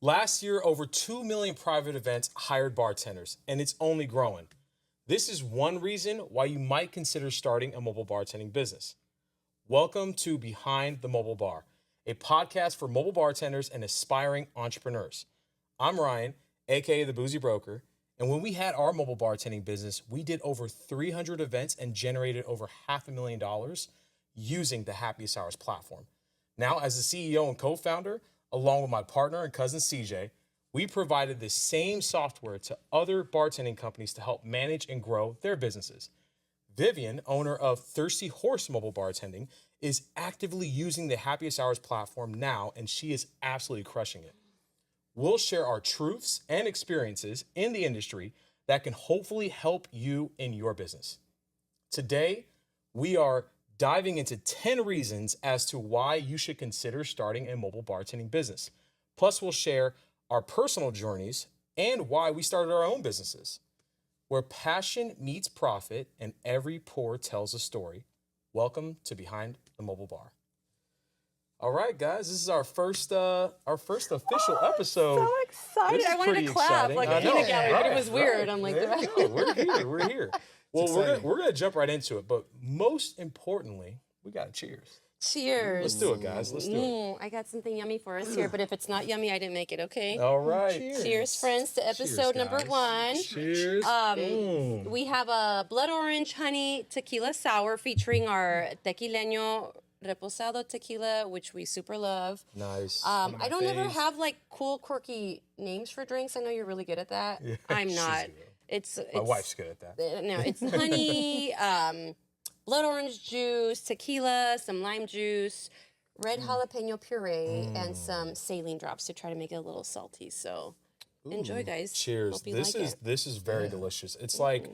Last year, over 2 million private events hired bartenders, and it's only growing. This is one reason why you might consider starting a mobile bartending business. Welcome to Behind the Mobile Bar, a podcast for mobile bartenders and aspiring entrepreneurs. I'm Ryan, a.k.a. the Boozy Broker, and when we had our mobile bartending business, we did over 300 events and generated over $500,000 using the Happiest Ours platform. Now, as the CEO and co-founder, along with my partner and cousin CJ, we provided the same software to other bartending companies to help manage and grow their businesses. Vivian, owner of Thirsty Horse Mobile Bartending, is actively using the Happiest Hours platform now, and she is absolutely crushing it. We'll share our truths and experiences in the industry that can hopefully help you in your business. Today, we are diving into 10 reasons as to why you should consider starting a mobile bartending business. Plus, we'll share our personal journeys and why we started our own businesses. Where passion meets profit and every pour tells a story. Welcome to Behind the Mobile Bar. All right, guys, this is our first official episode. So excited! I wanted to clap like a peanut gallery, but it was weird. I'm like, we're here. Well, we're gonna jump right into it, but most importantly, we got to cheers. Cheers. Let's do it, guys. Let's do it. I got something yummy for us here, but if it's not yummy, I didn't make it. Okay. All right. Cheers, friends, to episode number 1. Cheers. We have a blood orange honey tequila sour featuring our tequileño reposado tequila, which we super love. Nice. I don't ever have like cool, quirky names for drinks. I know you're really good at that. Yeah, I'm not. It's my wife's good at that. No, it's honey, blood orange juice, tequila, some lime juice, red jalapeno puree, and some saline drops to try to make it a little salty. So enjoy, guys. Cheers. Hope you like it. This is very delicious. It's like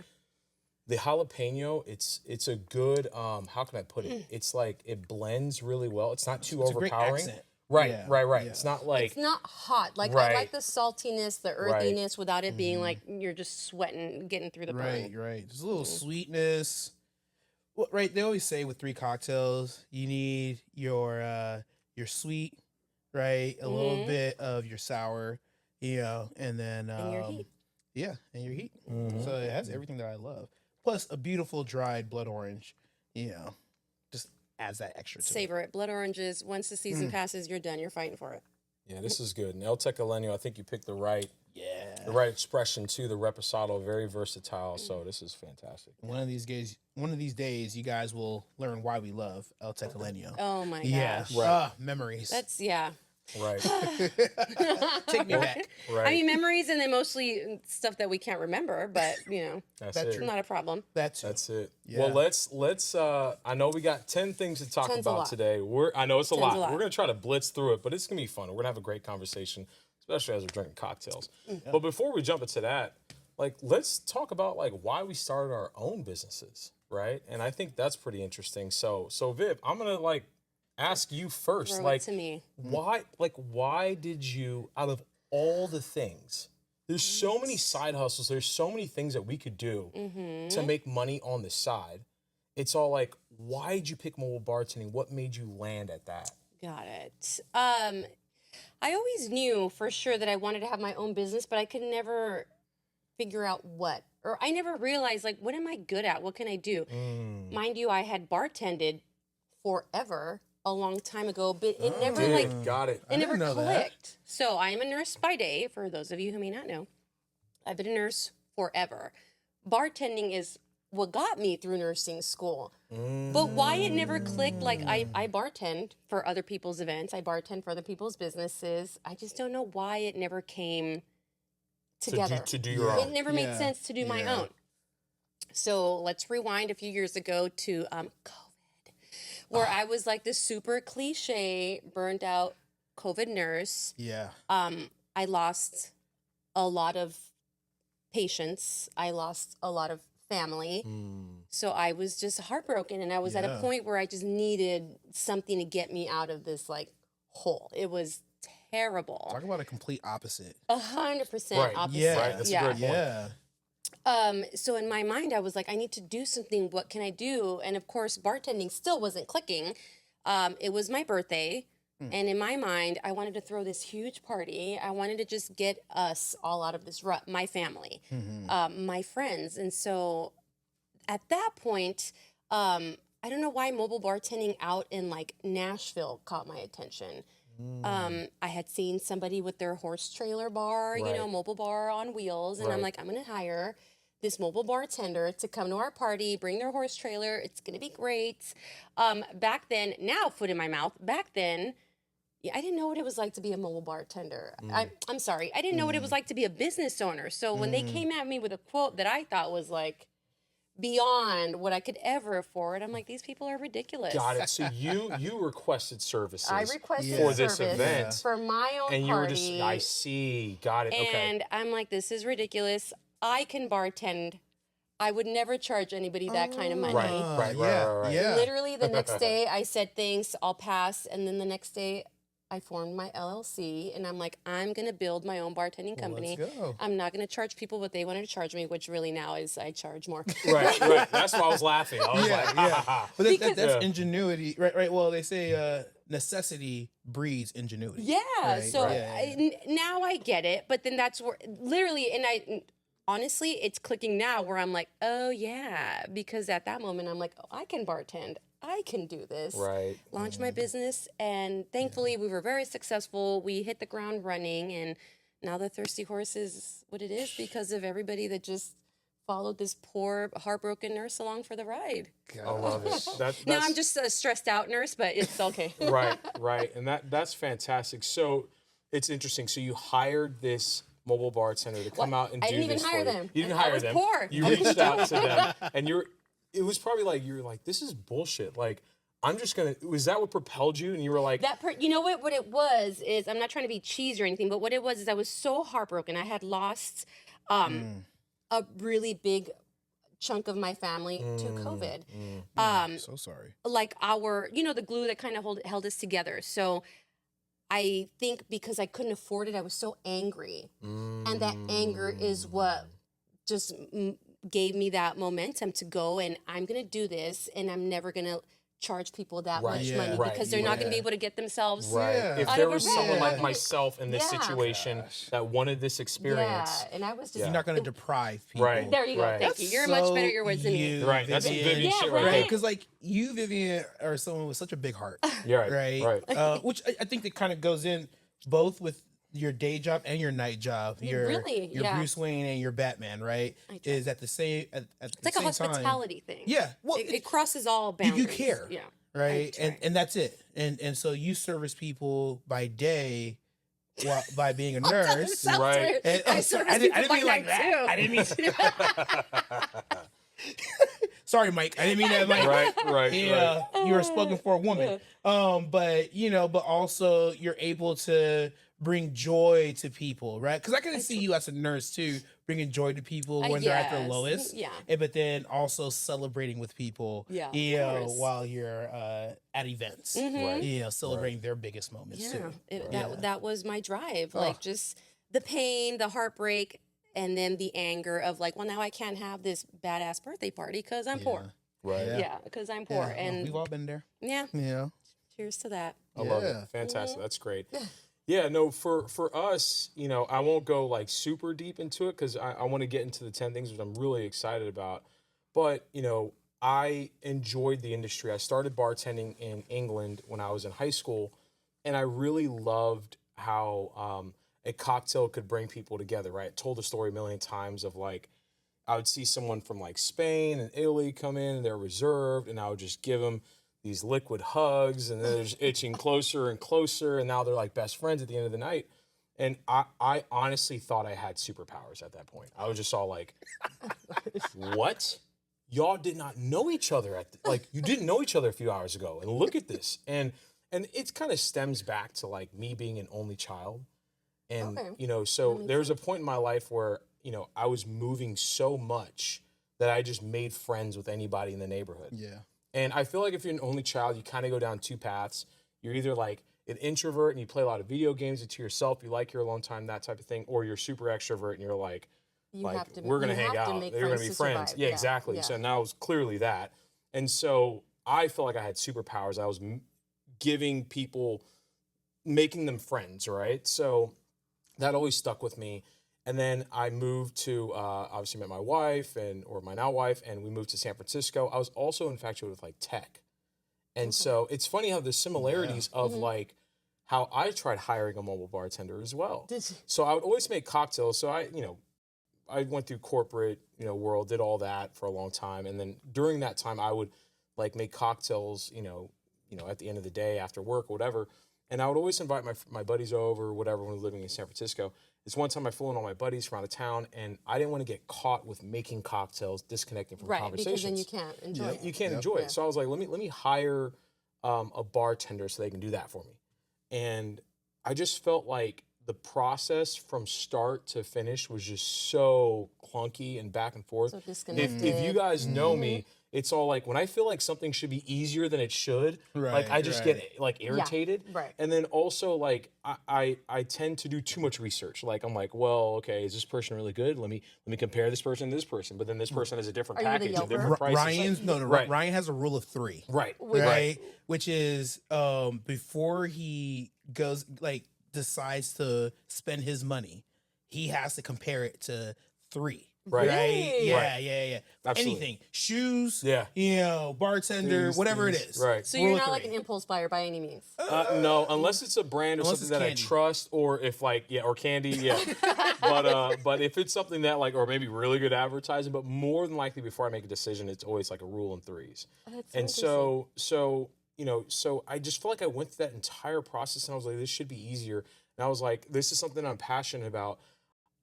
the jalapeno. It's a good. How can I put it? It's like it blends really well. It's not too overpowering. Right. Yeah. It's not like... It's not hot. Like, I like the saltiness, the earthiness, without it being like you're just sweating, getting through the burn. Right. There's a little sweetness. Well, right, they always say with 3 cocktails, you need your sweet, right? A little bit of your sour, and then... and your heat. Yeah, and your heat. So it has everything that I love. Plus a beautiful dried blood orange, just adds that extra to Savor it. Blood oranges, once the season passes, you're done. You're fighting for it. Yeah, this is good. And El Tequileño, I think you picked the right expression too. The reposado, very versatile. So this is fantastic. One of these days, you guys will learn why we love El Tequileño. Oh my gosh. Yeah, right. Memories. That's Right. Take me back. Right. I mean, memories and then mostly stuff that we can't remember, but that's it. Not a problem. That's it. Yeah. Well, let's. I know we got 10 things to talk about today. I know it's a lot. We're gonna try to blitz through it, but it's gonna be fun. We're gonna have a great conversation, especially as we're drinking cocktails. Yeah. But before we jump into that, let's talk about why we started our own businesses, right? And I think that's pretty interesting. So Viv, I'm gonna ask you first, Throw it to me. why did you, out of all the things, there's so many side hustles, there's so many things that we could do to make money on the side. It's all why did you pick mobile bartending? What made you land at that? Got it. I always knew for sure that I wanted to have my own business, but I could never figure out what. Or I never realized, what am I good at? What can I do? Mind you, I had bartended forever, a long time ago, but it never got it. It never clicked. So I am a nurse by day, for those of you who may not know. I've been a nurse forever. Bartending is what got me through nursing school. But why it never clicked, I bartend for other people's events, I bartend for other people's businesses. I just don't know why it never came together. To do your own. It never made sense to do my own. So let's rewind a few years ago to where I was this super cliche, burned out COVID nurse. Yeah. I lost a lot of patients. I lost a lot of family. So I was just heartbroken, and I was at a point where I just needed something to get me out of this hole. It was terrible. Talk about a complete opposite. 100% opposite. Yeah, right. That's a great point. Yeah. So in my mind, I was like, I need to do something. What can I do? And of course, bartending still wasn't clicking. It was my birthday. And in my mind, I wanted to throw this huge party. I wanted to just get us all out of this rut, my family, my friends. And so at that point, I don't know why mobile bartending out in like Nashville caught my attention. I had seen somebody with their horse trailer bar, you know, mobile bar on wheels. And I'm like, I'm going to hire this mobile bartender to come to our party, bring their horse trailer. It's going to be great. Back then, now foot in my mouth, back then, I didn't know what it was like to be a mobile bartender. I'm sorry. I didn't know what it was like to be a business owner. So when they came at me with a quote that I thought was like beyond what I could ever afford, I'm like, these people are ridiculous. Got it. So you requested services I requested for this service event. for my own And you party. were just, I see. Got it. Okay. And I'm like, this is ridiculous. I can bartend. I would never charge anybody that kind of money. Right. Yeah. Literally the next day I said, thanks, I'll pass. And then the next day I formed my LLC and I'm like, I'm going to build my own bartending company. Let's go. I'm not going to charge people what they wanted to charge me, which really now is I charge more. Right. That's why I was laughing. I was like, ha, ha, ha. But that's ingenuity, right? Well, they say necessity breeds ingenuity. Yeah. Right, So right. now I get it. But then that's where literally, and honestly, it's clicking now where I'm like, oh yeah, because at that moment I'm like, oh, I can bartend. I can do this. Right. Launch my business. And thankfully we were very successful. We hit the ground running and now the Thirsty Horse is what it is because of everybody that just followed this poor heartbroken nurse along for the ride. I love it. Now I'm just a stressed out nurse, but it's okay. Right. And that's fantastic. So it's interesting. So you hired this mobile bartender to come out and do this. I didn't even hire for you. them. You didn't I hire was them. poor. You reached out to them, and it was probably like you're like, this is bullshit. Like, I'm just gonna. Was that what propelled you? And you were like, you know what? What it was is I'm not trying to be cheesy or anything, but what it was is I was so heartbroken. I had lost a really big chunk of my family to COVID. So sorry. Like the glue that kind of held us together. So I think because I couldn't afford it, I was so angry. And that anger is what just gave me that momentum to go and I'm going to do this and I'm never going to charge people that much money because they're not going to be able to get themselves if out there of was a someone rut. like myself in this situation that wanted this experience. Yeah, and I was just You're not going to deprive people. Right. there you go. Thank you. You're much better at your words than me. Right. That's some Vivian shit right right. there. Because like you, Vivian, are someone with such a big heart. Yeah, Right. Which I think that kind of goes in both with your day job and your night job. Your Bruce Wayne and your Batman, right? Is at the same at It's the like a same hospitality time. thing. Yeah. Well, it crosses all boundaries. you care. Yeah. Right. And that's it. And so you service people by day by being a nurse. Right. And, I didn't mean like that. too. I didn't mean Sorry, Mike. I didn't mean that like Right. you were spoken for a woman. But also you're able to bring joy to people, right? Because I can see you as a nurse too, bringing joy to people when they're at their lowest. Yeah. But then also celebrating with people. Yeah, You of know, course. while you're at events. Right. You know, celebrating their biggest moments Yeah. too. That was my drive. Like just the pain, the heartbreak, and then the anger of like, well, now I can't have this badass birthday party because I'm poor. Right. Yeah, because I'm poor. Yeah, And we've all been there. yeah, You know. cheers to that. I love it. Fantastic. That's great. Yeah, no, for us, I won't go like super deep into it because I want to get into the 10 things which I'm really excited about. But, I enjoyed the industry. I started bartending in England when I was in high school, and I really loved how a cocktail could bring people together, right? I told the story a million times of like, I would see someone from like Spain and Italy come in and they're reserved, and I would just give them these liquid hugs, and then they're just itching closer and closer, and now they're like best friends at the end of the night. And I honestly thought I had superpowers at that point. I was just all like, what? Y'all did not know each other you didn't know each other a few hours ago, and look at this. And it kind of stems back to like me being an only child. And, so there was a point in my life where, I was moving so much that I just made friends with anybody in the neighborhood. Yeah. And I feel like if you're an only child, you kind of go down two paths. You're either like an introvert and you play a lot of video games and to yourself, you like your alone time, that type of thing, or you're super extrovert and you're like we're going to hang out. They're going to be friends. Yeah, exactly. Yeah. So now it was clearly that. And so I felt like I had superpowers. I was giving people making them friends, right? So that always stuck with me. And then I moved to, obviously met my wife or my now wife, and we moved to San Francisco. I was also infatuated with like tech. And so it's funny how the similarities of like how I tried hiring a mobile bartender as well. So I would always make cocktails. So I went through corporate, world, did all that for a long time. And then during that time, I would like make cocktails, at the end of the day after work, whatever. And I would always invite my buddies over, whatever, when we were living in San Francisco. This one time I flew in all my buddies from out of town, and I didn't want to get caught with making cocktails, disconnecting from conversations. Because then you can't enjoy it. You can't enjoy it. So I was like, let me hire a bartender so they can do that for me. And I just felt like the process from start to finish was just so clunky and back and forth. So disconnected. If you guys know me, it's all like when I feel like something should be easier than it should, like I just get like irritated. Right. And then also like I tend to do too much research. Like I'm like, well, okay, is this person really good? Let me compare this person to this person. But then this person has a different package and different prices. Ryan has a rule of 3. Right. Which is before he goes decides to spend his money, he has to compare it to 3. Right. Yeah. Absolutely. Anything. Shoes. Yeah. Bartender, whatever it is. Right. So you're not like an impulse buyer by any means. No, unless it's a brand or something that I trust, or if or candy, but if it's something that or maybe really good advertising, but more than likely before I make a decision, it's always like a rule in 3s. And so I just felt like I went through that entire process, and I was like, this should be easier. And I was like, this is something I'm passionate about.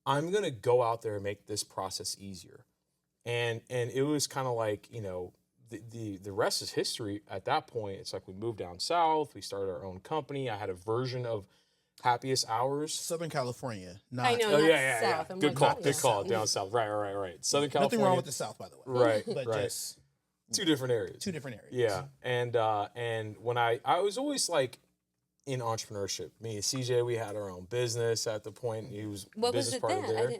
I'm going to go out there and make this process easier. And it was kind of like, the rest is history at that point. It's like we moved down south. We started our own company. I had a version of Happiest Hours. Southern California. I know, South. I'm Good call. Down south. Right. Southern California. Nothing wrong with the South, by the way. Right, but just two different areas. Yeah. And when I was always like, in entrepreneurship, me and CJ, we had our own business at the point. He was business partner there.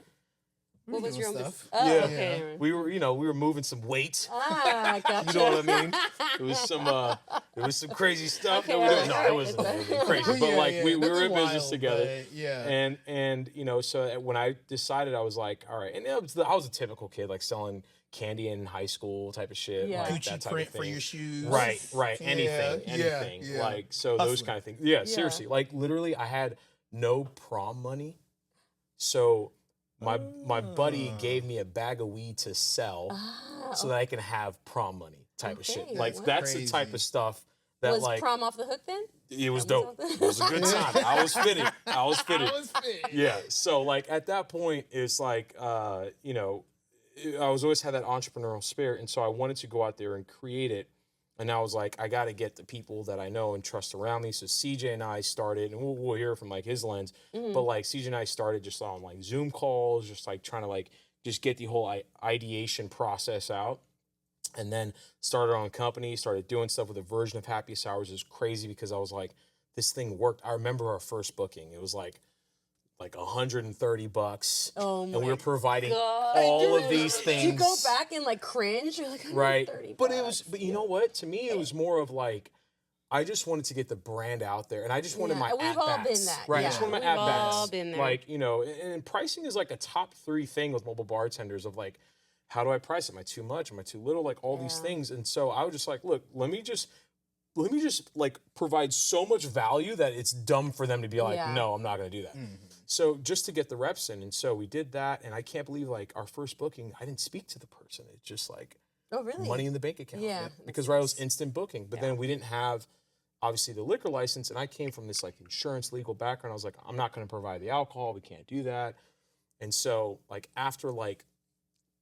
What was your own business? Oh, okay. We were moving some weight. Gotcha. You know what I mean? It was some crazy stuff that we did. No, it wasn't anything crazy, but we were in business together. And so when I decided, I was like, all right. And I was a typical kid, like selling candy in high school type of shit. Yeah. Like Gucci that type print of thing. for your shoes. Right. Anything. Like, so those kind of things. Yeah, seriously. Like, literally, I had no prom money. So my buddy gave me a bag of weed to sell so that I can have prom money type of shit. Like, that's the type of stuff that, was prom off the hook then? It was dope. It was a good time. I was fitted. Yeah. So, like, at that point, it's like, I was always had that entrepreneurial spirit, and so I wanted to go out there and create it. And I was like, I got to get the people that I know and trust around me. So CJ and I started, and we'll hear from like his lens, but like CJ and I started just on like Zoom calls, just like trying to like just get the whole ideation process out. And then started our own company, started doing stuff with a version of Happiest Hours. It was crazy because I was like, this thing worked. I remember our first booking. It was like $130. Oh my and we were providing God. all of these things. You go back and like cringe. You're like, right. $130. But you know what? To me, it was more of like, I just wanted to get the brand out there, and I just wanted my at-bats. We've all been that. Right. Yeah. I just wanted my We've at-bats. all been there. Like, and pricing is like a top 3 thing with mobile bartenders of like, how do I price it? Am I too much? Am I too little? Like all these things. And so I was just like, look, let me just like provide so much value that it's dumb for them to be like, no, I'm not going to do that. So just to get the reps in. And so we did that. And I can't believe like our first booking, I didn't speak to the person. It's just like money in the bank account. Yeah. Because it was instant booking. But then we didn't have obviously the liquor license. And I came from this like insurance legal background. I was like, I'm not going to provide the alcohol. We can't do that. And so like after like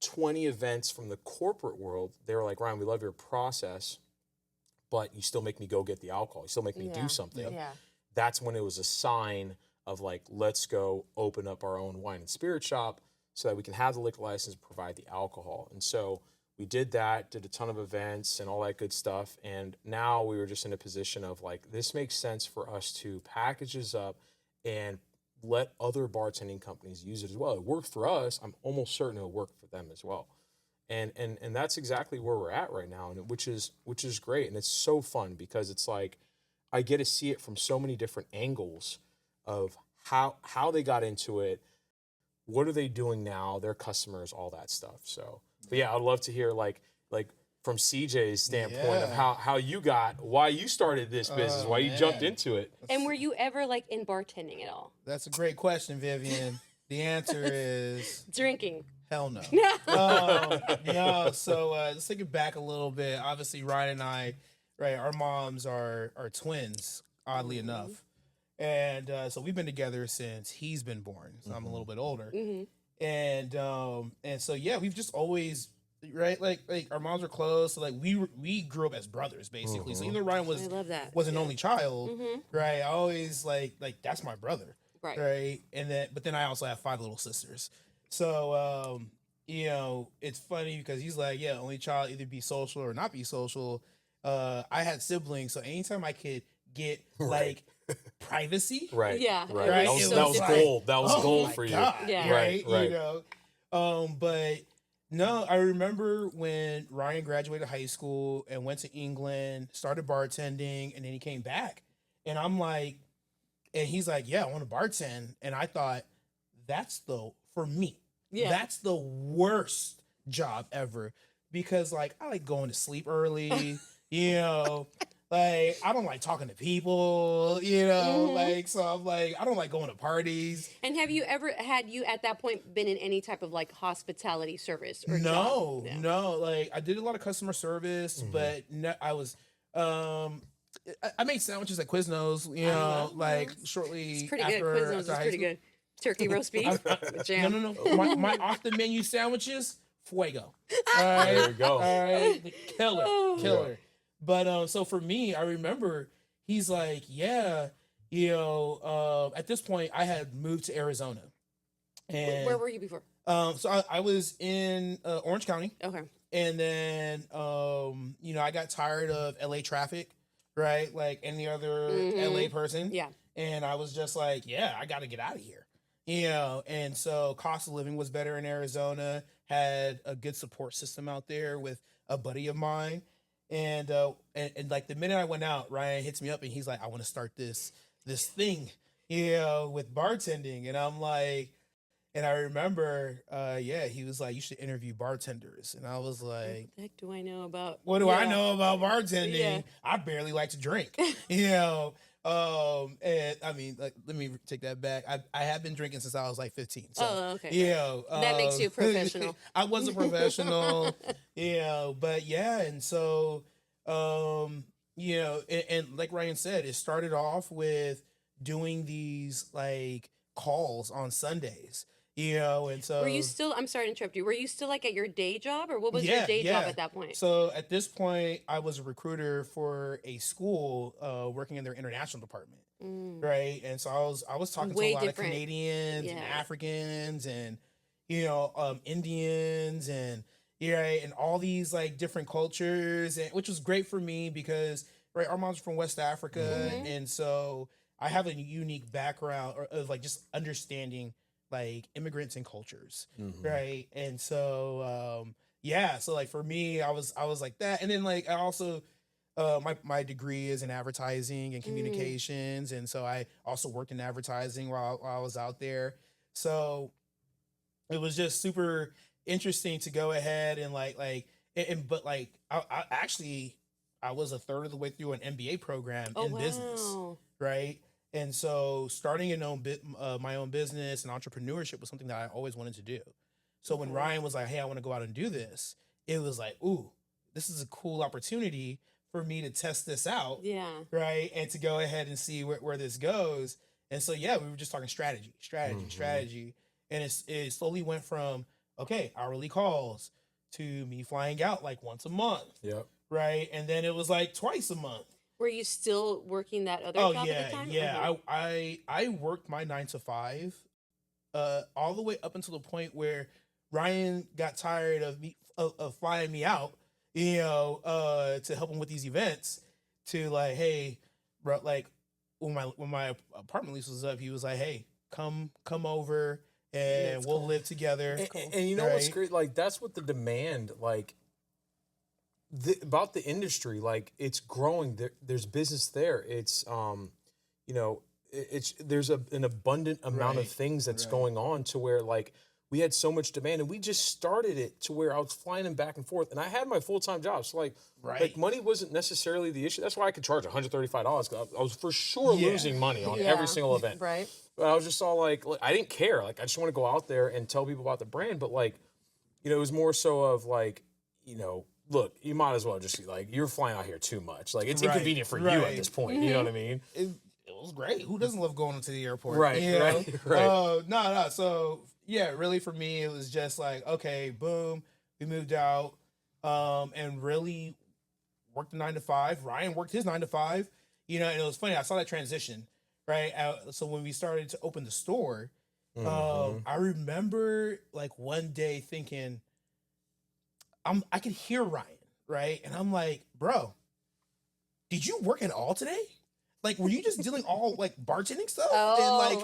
20 events from the corporate world, they were like, Ryan, we love your process, but you still make me go get the alcohol. You still make me do something. Yeah. That's when it was a sign of like, let's go open up our own wine and spirit shop so that we can have the liquor license and provide the alcohol. And so we did that, did a ton of events and all that good stuff. And now we were just in a position of like, this makes sense for us to package this up and let other bartending companies use it as well. It worked for us. I'm almost certain it'll work for them as well. And that's exactly where we're at right now, and which is great. And it's so fun because it's like, I get to see it from so many different angles of how they got into it, what are they doing now, their customers, all that stuff. So, but yeah, I'd love to hear like from CJ's standpoint of Yeah. how you why you started this business, why you jumped Man. into it. And were you ever like in bartending at all? That's a great question, Vivian. The answer is Drinking. hell no. No. So let's take it back a little bit. Obviously, Ryan and I, right, our moms are twins, oddly enough. And so we've been together since he's been born. So I'm a little bit older. And so yeah, we've just always right like our moms were close. So like we grew up as brothers basically. So even though Ryan I love that. was an only child, right? I always like that's my brother. Right. And then I also have 5 little sisters. So you know, it's funny because he's like, yeah, only child, either be social or not be social. I had siblings, so anytime I could get like privacy, Right. Yeah. Right. Right, That was, it that was was like, gold. That was oh gold my for you. God, Yeah. right, Right. you know. But no, I remember when Ryan graduated high school and went to England, started bartending, and then he came back, and I'm like, and he's like, yeah, I want to bartend, and I thought for me, that's the worst job ever because like I like going to sleep early, you know. Like, I don't like talking to people, you know, like, so I'm like, I don't like going to parties. And have you ever at that point been in any type of like hospitality service or No, job? no, like I did a lot of customer service, but no, I was, I made sandwiches at Quiznos, you know, like shortly It's pretty after, good. Quiznos is after high pretty school. good. Turkey roast beef with jam. No. My off the menu sandwiches, fuego. All right, There you go. all right, killer. But so for me, I remember he's like, yeah, you know, at this point I had moved to Arizona, and Where were you before? so I was in Orange County, Okay. and then you know, I got tired of LA traffic, right? Like any other LA person, Yeah. and I was just like, yeah, I got to get out of here. You know, and so cost of living was better in Arizona, had a good support system out there with a buddy of mine. And like the minute I went out, Ryan hits me up and he's like, I want to start this thing, you know, with bartending. And I'm like, and I remember, yeah, he was like, you should interview bartenders. And I was like, What the heck do I know about? what do I know about bartending? Yeah. I barely like to drink, you know. And I mean, like, let me take that back. I have been drinking since I was like 15. So, Oh, okay. you know, That makes you a professional. I was a professional, you know, but yeah. And so, you know, and like Ryan said, it started off with doing these like calls on Sundays, you know, and so Were you still? I'm sorry to interrupt you. Were you still like at your day job, or what was your day job at that point? So at this point, I was a recruiter for a school working in their international department, right? And so I was talking Way to a lot different. of Canadians and Yeah. Africans and you know Indians and right and all these like different cultures, and which was great for me because right our mom's from West Africa, and so I have a unique background of like just understanding like immigrants and cultures, right? And so yeah, so like for me, I was like that, and then like I also my degree is in advertising and communications, and so I also worked in advertising while I was out there. So it was just super interesting to go ahead and but like I actually I was a third of the way through an MBA program in business, Wow. right? And so starting my own business and entrepreneurship was something that I always wanted to do. So when Ryan was like, "Hey, I want to go out and do this," it was like, "Ooh, this is a cool opportunity for me to test this out." Yeah. Right. And to go ahead and see where this goes. And so, yeah, we were just talking strategy. And it slowly went from, okay, hourly calls to me flying out like once a month. Yep. Right. And then it was like twice a month. Were you still working that other Oh job yeah. at the time? Yeah. I worked my 9 to 5 all the way up until the point where Ryan got tired of me of flying me out, you know, to help him with these events. To like, hey, bro, like when my apartment lease was up, he was like, hey, come over and That's we'll cool. live together. And you know what's right? great? Like that's what the demand, like about the industry, like it's growing. There's business there. It's you know, there's an abundant amount of Right, things that's right. going on to where like we had so much demand, and we just started it to where I was flying them back and forth, and I had my full-time job, so like Right. money wasn't necessarily the issue. That's why I could charge $135 because I was for sure Yeah. losing money on Yeah. every single event. Right. But I was just all like I didn't care. Like I just want to go out there and tell people about the brand. But like, it was more so of like, look, you might as well just like you're flying out here too much. Like it's Right, inconvenient for you right. at this point. You know what I mean? It was great. Who doesn't love going to the airport? Right, you know? right. No. So yeah, really for me, it was just like, okay, boom, we moved out, and really worked the 9 to 5. Ryan worked his 9 to 5, and it was funny. I saw that transition, right? So when we started to open the store, I remember like one day thinking, I could hear Ryan, right? And I'm like, bro, did you work at all today? Like, were you just dealing all like bartending stuff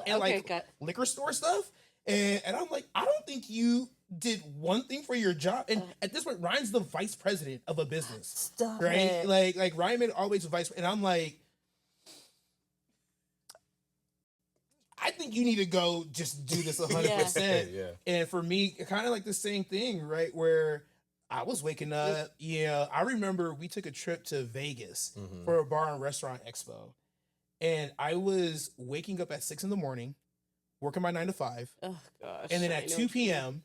and liquor store stuff? And I'm like, I don't think you did one thing for your job. And at this point, Ryan's the vice president of a business. Stop right? it. Like Ryan made always a vice, and I'm like, I think you need to go just do this 100%. Yeah. And for me, kind of like the same thing, right? Where I was waking up. Yeah, I remember we took a trip to Vegas for a bar and restaurant expo. And I was waking up at 6 a.m, working my 9 to 5. Oh gosh. And then at 2 p.m,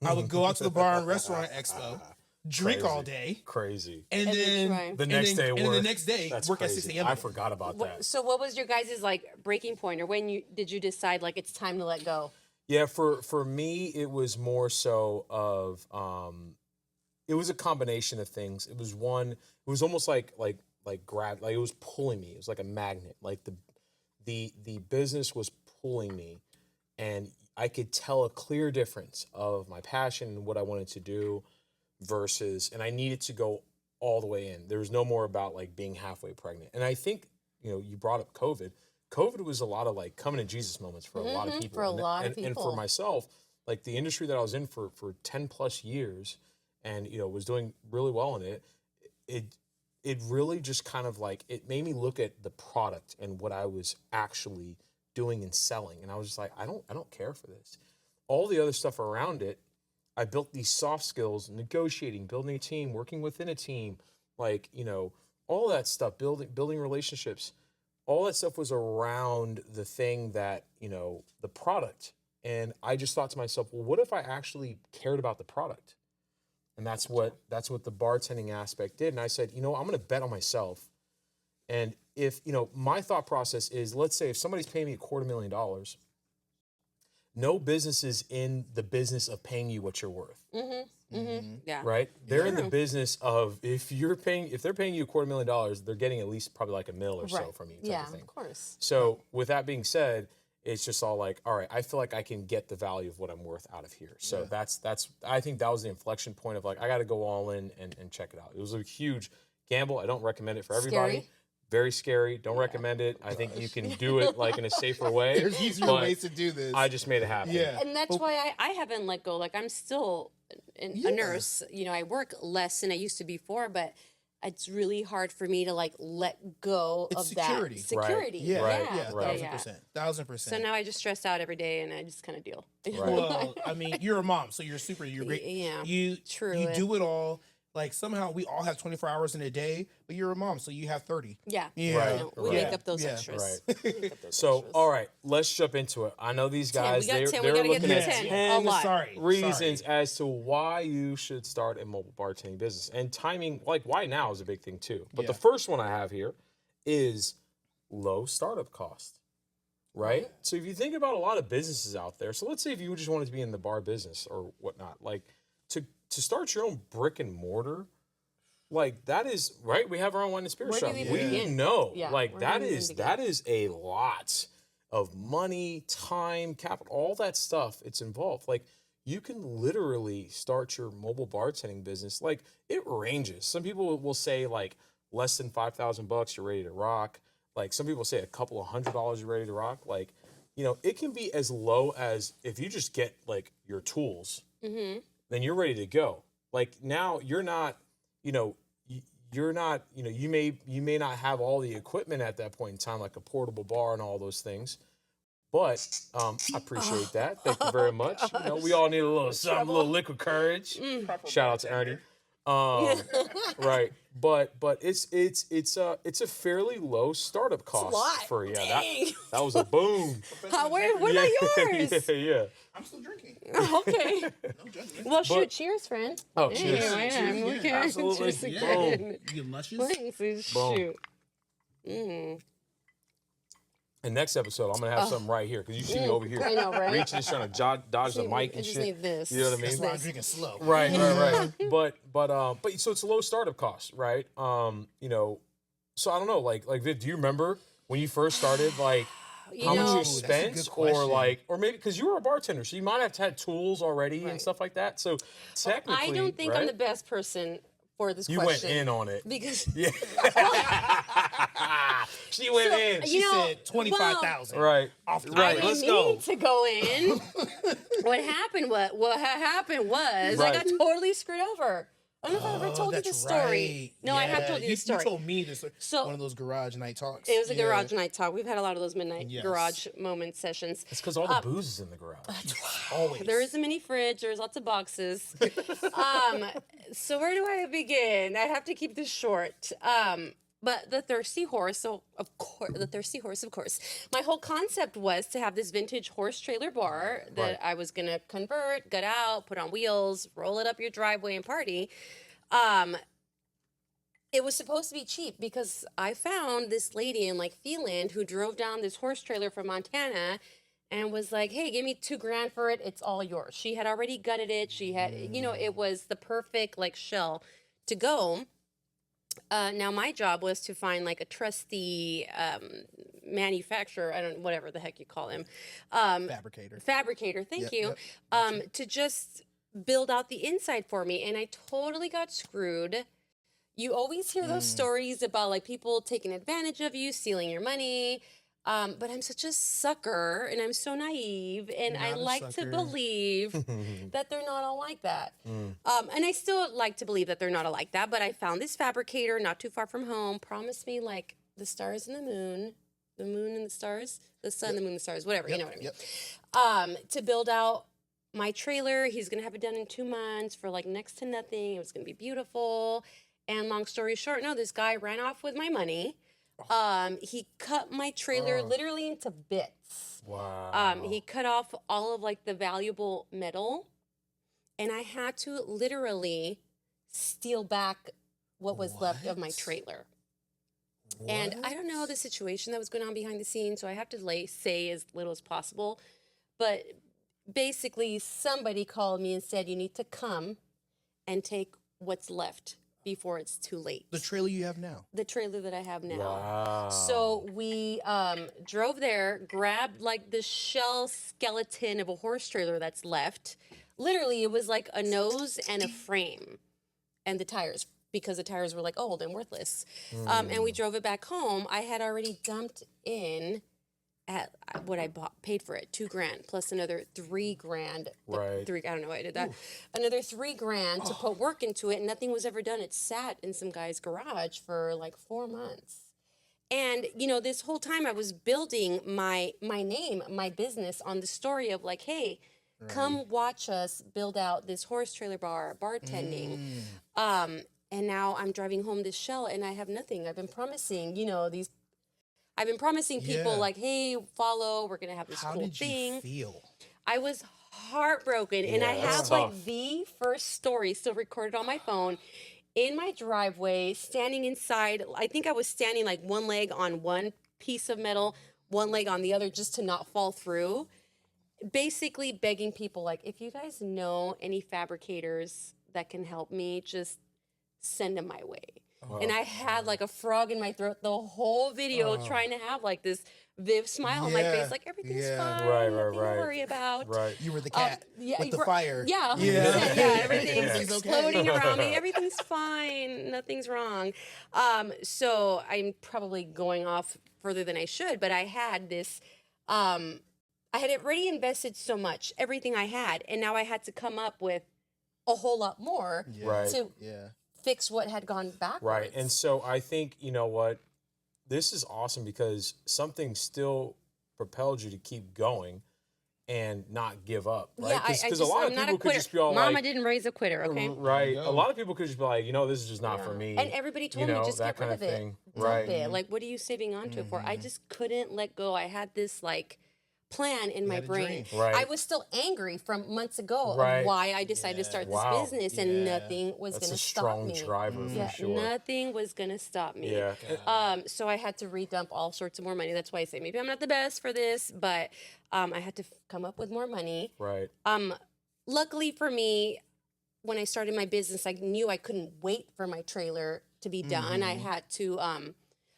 I would go out to the bar and restaurant expo, drink all day. Crazy. And then The next day and then the next day, That's work crazy. at 6 a.m. I forgot about that. So what was your guys' like breaking point, or when did you decide like it's time to let go? Yeah, for me, it was more so of it was a combination of things. It was almost like it was pulling me. It was like a magnet. Like the business was pulling me, and I could tell a clear difference of my passion and what I wanted to do versus, and I needed to go all the way in. There was no more about like being halfway pregnant. And I think, you brought up COVID. COVID was a lot of like coming to Jesus moments for a lot of people. For a lot of And people. for myself, like the industry that I was in for 10 plus years and, was doing really well in it, it really just kind of like, it made me look at the product and what I was actually doing and selling. And I was just like, I don't care for this. All the other stuff around it, I built these soft skills, negotiating, building a team, working within a team, like, all that stuff, building relationships, all that stuff was around the thing that, the product. And I just thought to myself, well, what if I actually cared about the product? And that's what the bartending aspect did. And I said, I'm going to bet on myself. And if, my thought process is, let's say if somebody's paying me $250,000, no business is in the business of paying you what you're worth. Yeah. Right? They're in the business of if they're paying you $250,000, they're getting at least probably like $1 million or so from you. Type of thing. Of course. So with that being said, it's just all like, all right, I feel like I can get the value of what I'm worth out of here. So that's I think that was the inflection point of like, I got to go all in and check it out. It was a huge gamble. I don't recommend it for everybody. Scary. Very scary. Don't recommend it. I think you can do it like in a safer way. There's easier but ways to do this. I just made it happen. Yeah. And that's why I haven't let go. Like I'm still a nurse. I work less than I used to before, but it's really hard for me to like let go It's of security. that security. Yeah, Right, yeah, right. 1,000%. So now I just stress out every day and I just kind of deal. Right. Well, I mean, you're a mom, so you're great. Yeah, You true. do it all. Like somehow we all have 24 hours in a day, but you're a mom, so you have 30. Yeah. Yeah. Right. You know, we Right. make up those Yeah. extras. Right. We make up those So, extras. all right, let's jump into it. I know these 10. guys, We got they're 10. We gotta get looking to at 10. 10 A lot. Sorry. reasons as to why you should start a mobile bartending business. And timing, like why now is a big thing too. But the first one I have here is low startup cost, right? So if you think about a lot of businesses out there, so let's say if you just wanted to be in the bar business or whatnot, like to start your own brick and mortar, like that is right. We have our own wine and spirit Where do shop. we We begin? know, Yeah, like where that do we is begin? that is a lot of money, time, capital, all that stuff. It's involved. Like you can literally start your mobile bartending business. Like it ranges. Some people will say like less than $5,000, you're ready to rock. Like some people say a couple of $100, you're ready to rock. Like it can be as low as if you just get like your tools, then you're ready to go. Like now you're not, you you're not, you may not have all the equipment at that point in time, like a portable bar and all those things. But I appreciate that. Thank you very much. We all need a little something, a little liquid courage. Shout out to Ernie. Right, but it's a fairly low startup cost for that was a boom. What about yours? Yeah. I'm still drinking. Okay. No judgment. Well, shoot, cheers, friend. Oh, cheers. Okay. Absolutely. Cheers Yeah. again. You get luscious? Thanks, Boom. shoot. And next episode, I'm gonna have something right here because you see me over here I know, right? reaching, just trying to dodge the mic I and just shit. need this. You know what I mean? That's why I'm drinking slow. Right. But so it's a low startup cost, right? So I don't know, like Viv, do you remember when you first started, like how much you That's a spent, good or question. or maybe because you were a bartender, so you might have had tools already and Right. stuff like that. So technically, I don't think right? I'm the best person for this You question. went in on it. Because Yeah. She went in. She You know, said 25,000. Right. Off the Right. I Let's didn't go. need to go in. What happened was I got Right. totally screwed over. I don't know if I ever told you That's this story. right. No, I have Yeah, told you this story. You told me this. So- one of those garage night talks. It was a Yeah. garage night talk. We've had a lot of those midnight Yes. garage moment sessions. It's because all the booze is in the garage. Always. There is a mini fridge. There's lots of boxes. So where do I begin? I have to keep this short. But the Thirsty Horse, of course. My whole concept was to have this vintage horse trailer bar that Right. I was gonna convert, gut out, put on wheels, roll it up your driveway, and party. It was supposed to be cheap because I found this lady in like Phelan who drove down this horse trailer from Montana and was like, "Hey, give me $2,000 for it. It's all yours." She had already gutted it. She had, it was the perfect like shell to go. Now my job was to find like a trusty manufacturer, whatever the heck you call him, Fabricator. Thank Yep, you, yep. to just build out the inside for me, and I totally got screwed. You always hear those stories about like people taking advantage of you, stealing your money. But I'm such a sucker and I'm so naive and I Not a like to sucker. believe that they're not all like that. And I still like to believe that they're not all like that, but I found this fabricator not too far from home, promised me like the stars and the moon and the stars, the sun, the moon, the stars, whatever, you know what I mean? To build out my trailer. He's going to have it done in 2 months for like next to nothing. It was going to be beautiful. And long story short, no, this guy ran off with my money. He cut my trailer literally into bits. Wow. He cut off all of like the valuable metal, and I had to literally steal back what was left of my trailer. And I don't know the situation that was going on behind the scenes, so I have to say as little as possible. But basically, somebody called me and said, "You need to come and take what's left before it's too late." The trailer you have now. The trailer that I have now. Wow. So we drove there, grabbed like the shell skeleton of a horse trailer that's left. Literally, it was like a nose and a frame and the tires, because the tires were like old and worthless. And we drove it back home. I had already dumped in at what I paid for it, $2,000 plus another $3,000. Right. I don't know why I did that. Another $3,000 to put work into it, and nothing was ever done. It sat in some guy's garage for like 4 months. And this whole time I was building my name, my business on the story of like, hey, come watch us build out this horse trailer bar, bartending. And now I'm driving home this shell and I have nothing. I've been promising, I've been promising people Yeah. like, hey, follow, we're going to have this How cool did thing. you feel? I was heartbroken. And I that's have tough. like the first story still recorded on my phone in my driveway, standing inside. I think I was standing like one leg on one piece of metal, one leg on the other, just to not fall through. Basically begging people like, if you guys know any fabricators that can help me, just send them my way. And I had like a frog in my throat the whole video, trying to have like this Viv smile on my Yeah, face, like everything's yeah. fine, Right, nothing to right. worry about. Right. You were the cat with the right. fire. Yeah, 100%, Yeah. everything's Everything's okay. exploding around me. Everything's fine. Nothing's wrong. So I'm probably going off further than I should, but I had this. I had already invested so much, everything I had, and now I had to come up with a whole lot more Right. to Yeah. fix what had gone backwards. Right. And so I think, you know what, this is awesome because something still propelled you to keep going and not give up, right? Yeah, Because a lot I'm of not a people could quitter. just be all Mama like, didn't raise a quitter, okay? right. you A go. lot of people could just be like, you know, this is just not for Yeah. me. And everybody told you me, know, just that get rid kind of of it. thing. Dump Right. it. Like, what are you saving on to it for? I just couldn't let go. I had this, like, plan in my had a brain. dream. Right. I was still angry from months ago Right. of why I decided to start this Wow. business, and Yeah. nothing was That's going a to stop strong me. driver Yeah, for sure. nothing was going to stop me. Yeah. So I had to redump all sorts of more money. That's why I say maybe I'm not the best for this, but I had to come up with more money. Right. Luckily for me, when I started my business, I knew I couldn't wait for my trailer to be done. I had to,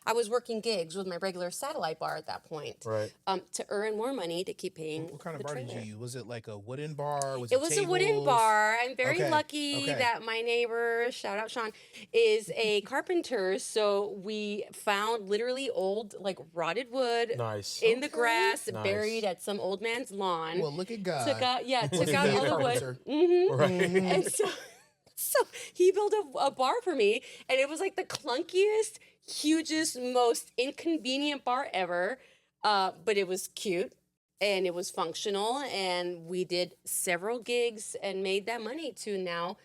I was working gigs with my regular satellite bar at that point, Right. to earn more money to keep paying What kind of the bar trailer. did you use? Was it like a wooden bar? Was It was a wooden tables? bar. I'm very Okay, lucky okay. that my neighbor, shout out Sean, is a carpenter. So we found literally old, like rotted wood Nice. in the grass, Nice. buried at some old man's lawn. Well, look at God. Took out, Wasn't took he out a all the wood. carpenter? Right. And so he built a bar for me, and it was like the clunkiest, hugest, most inconvenient bar ever. But it was cute and it was functional, and we did several gigs and made that money to now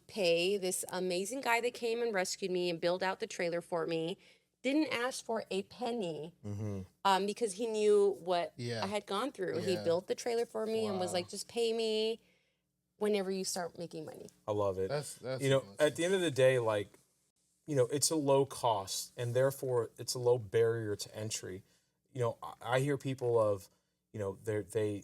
pay this amazing guy that came and rescued me and built out the trailer for me. Didn't ask for a penny because he knew what Yeah. I had gone through. He Yeah. built the trailer for me and was Wow. like, just pay me whenever you start making money. I love it. That's you know, at the end of the day, like, you know, it's a low cost and therefore it's a low barrier to entry. You know, I hear people of, you know, they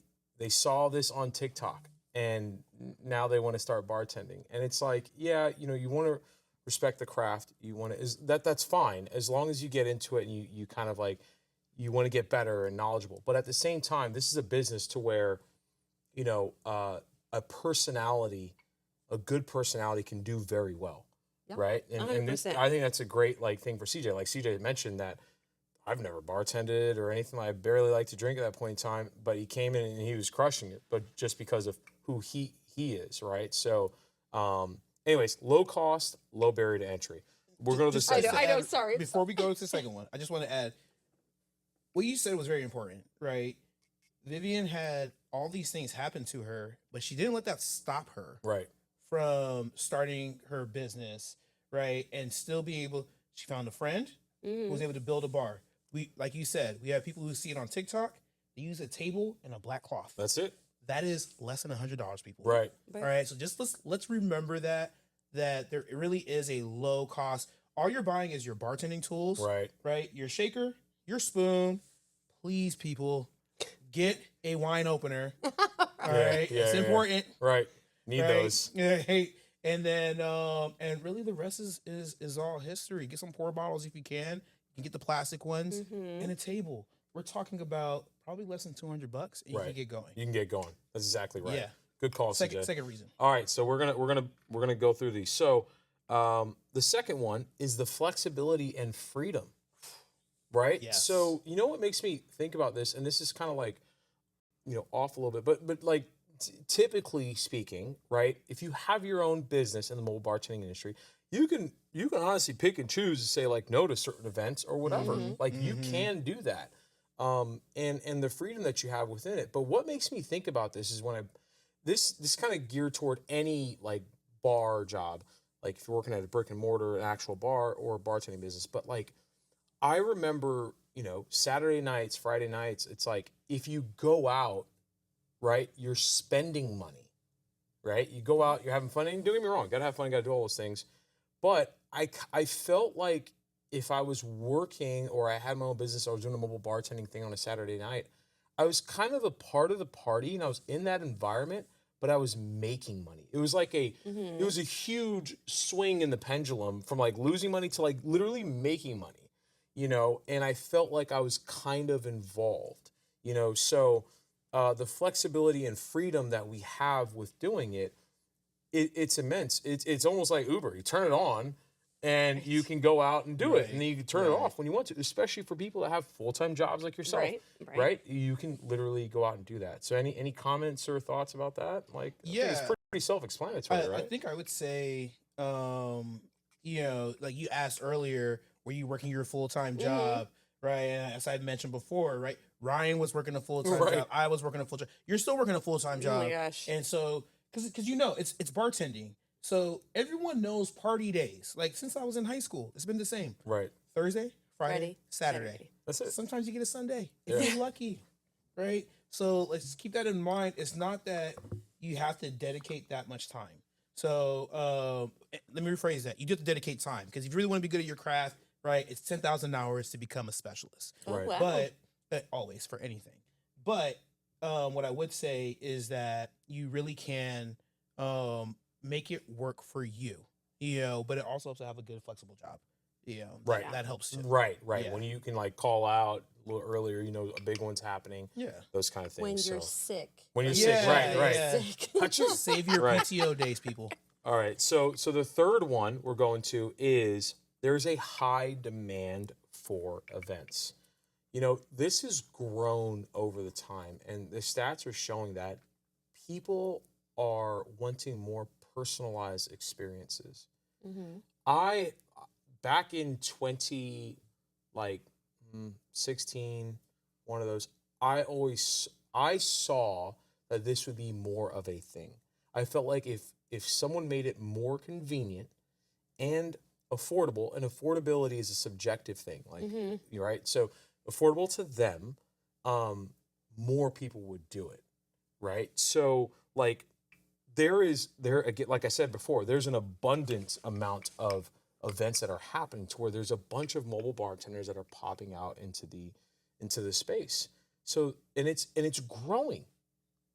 saw this on TikTok and now they want to start bartending. And it's like, yeah, you know, you want to respect the craft. You want to, that's fine. As long as you get into it and you kind of like, you want to get better and knowledgeable. But at the same time, this is a business to where, you know, a personality, a good personality can do very well. Yeah, right. And this, 100%. I think that's a great like thing for CJ. Like CJ mentioned that I've never bartended or anything. I barely like to drink at that point in time, but he came in and he was crushing it, but just because of who he is. Right. So, anyways, low cost, low barrier to entry. We're going to the second. I know, sorry. Before we go to the second one, I just want to add what you said was very important, right? Vivian had all these things happen to her, but she didn't let that stop her Right. from starting her business, right? And still being able, she found a friend who was able to build a bar. We, like you said, we have people who see it on TikTok. They use a table and a black cloth. That's it. That is less than $100, people. Right. All right. So just let's remember that there really is a low cost. All you're buying is your bartending tools. Right. Right. Your shaker, your spoon. Please, people, get a wine opener. All right. yeah, it's yeah. important. Right. Need Right? those. Yeah. Hey. And then and really the rest is all history. Get some pour bottles if you can. You can get the plastic ones and a table. We're talking about probably less than $200 and you Right. can get going. You can get going. That's exactly right. Yeah. Good call, Second CJ. reason. All right, so we're gonna go through these. So the second one is the flexibility and freedom, right? Yes. So you know what makes me think about this, and this is kind of like, you know, off a little bit, but like typically speaking, right? If you have your own business in the mobile bartending industry, you can honestly pick and choose to say like no to certain events or whatever. Like you can do that, and the freedom that you have within it. But what makes me think about this is when this kind of geared toward any like bar job, like if you're working at a brick and mortar, an actual bar or a bartending business. But like I remember, you know, Saturday nights, Friday nights, it's like if you go out, right, you're spending money, right? You go out, you're having fun, and don't get me wrong, gotta have fun, gotta do all those things. But I felt like if I was working or I had my own business, I was doing a mobile bartending thing on a Saturday night, I was kind of a part of the party and I was in that environment, but I was making money. It was like it was a huge swing in the pendulum from like losing money to like literally making money, you know, and I felt like I was kind of involved, you know, so the flexibility and freedom that we have with doing it's immense. It's almost like Uber. You turn it on and you can go out and do it. And then you can turn it off when you want to, especially for people that have full-time jobs like yourself, right? You can literally go out and do that. So any comments or thoughts about that? Like, I think it's pretty self-explanatory, right? I think I would say you know, like you asked earlier, were you working your full-time job, right? And as I mentioned before, right, Ryan was working a full-time Right. job. I was working a full-time. You're still working a full-time job. Oh my gosh. And so, because you know, it's bartending. So everyone knows party days. Like since I was in high school, it's been the same. Right. Thursday, Friday, Friday, Saturday. That's it. Sometimes you get a Sunday if Yeah. you're lucky, right? So let's keep that in mind. It's not that you have to dedicate that much time. So let me rephrase that. You do have to dedicate time because if you really want to be good at your craft, right, it's 10,000 hours to become a specialist. Oh, Right. wow. But always for anything. But what I would say is that you really can make it work for you, you know, but it also helps to have a good flexible job. You know, Right. that helps too. Right. Yeah. When you can like call out a little earlier, you know, a big one's happening. Yeah. Those kind of things. When you're so sick. when you're Yeah, sick, right, right. yeah. Sick. Achoo. Save your Right. PTO days, people. All right. So the third one we're going to is there's a high demand for events. You know, this has grown over the time, and the stats are showing that people are wanting more personalized experiences. Mhm. I back in 16, one of those, I saw that this would be more of a thing. I felt like if someone made it more convenient and affordable, and affordability is a subjective thing, like you're right. So affordable to them, more people would do it, right? So like there again, like I said before, there's an abundant amount of events that are happening to where there's a bunch of mobile bartenders that are popping out into the space. So and it's growing.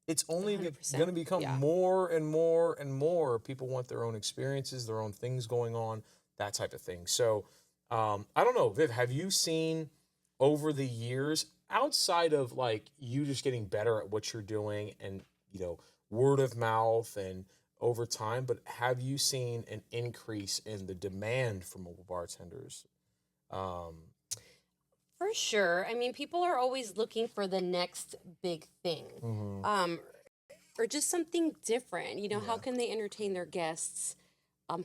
It's only 100%, going to become yeah. more and more and more. People want their own experiences, their own things going on, that type of thing. So I don't know, Viv, have you seen over the years, outside of like you just getting better at what you're doing and, you know, word of mouth and over time, but have you seen an increase in the demand for mobile bartenders? For sure. I mean, people are always looking for the next big thing. Or just something different. You know, how can they entertain their guests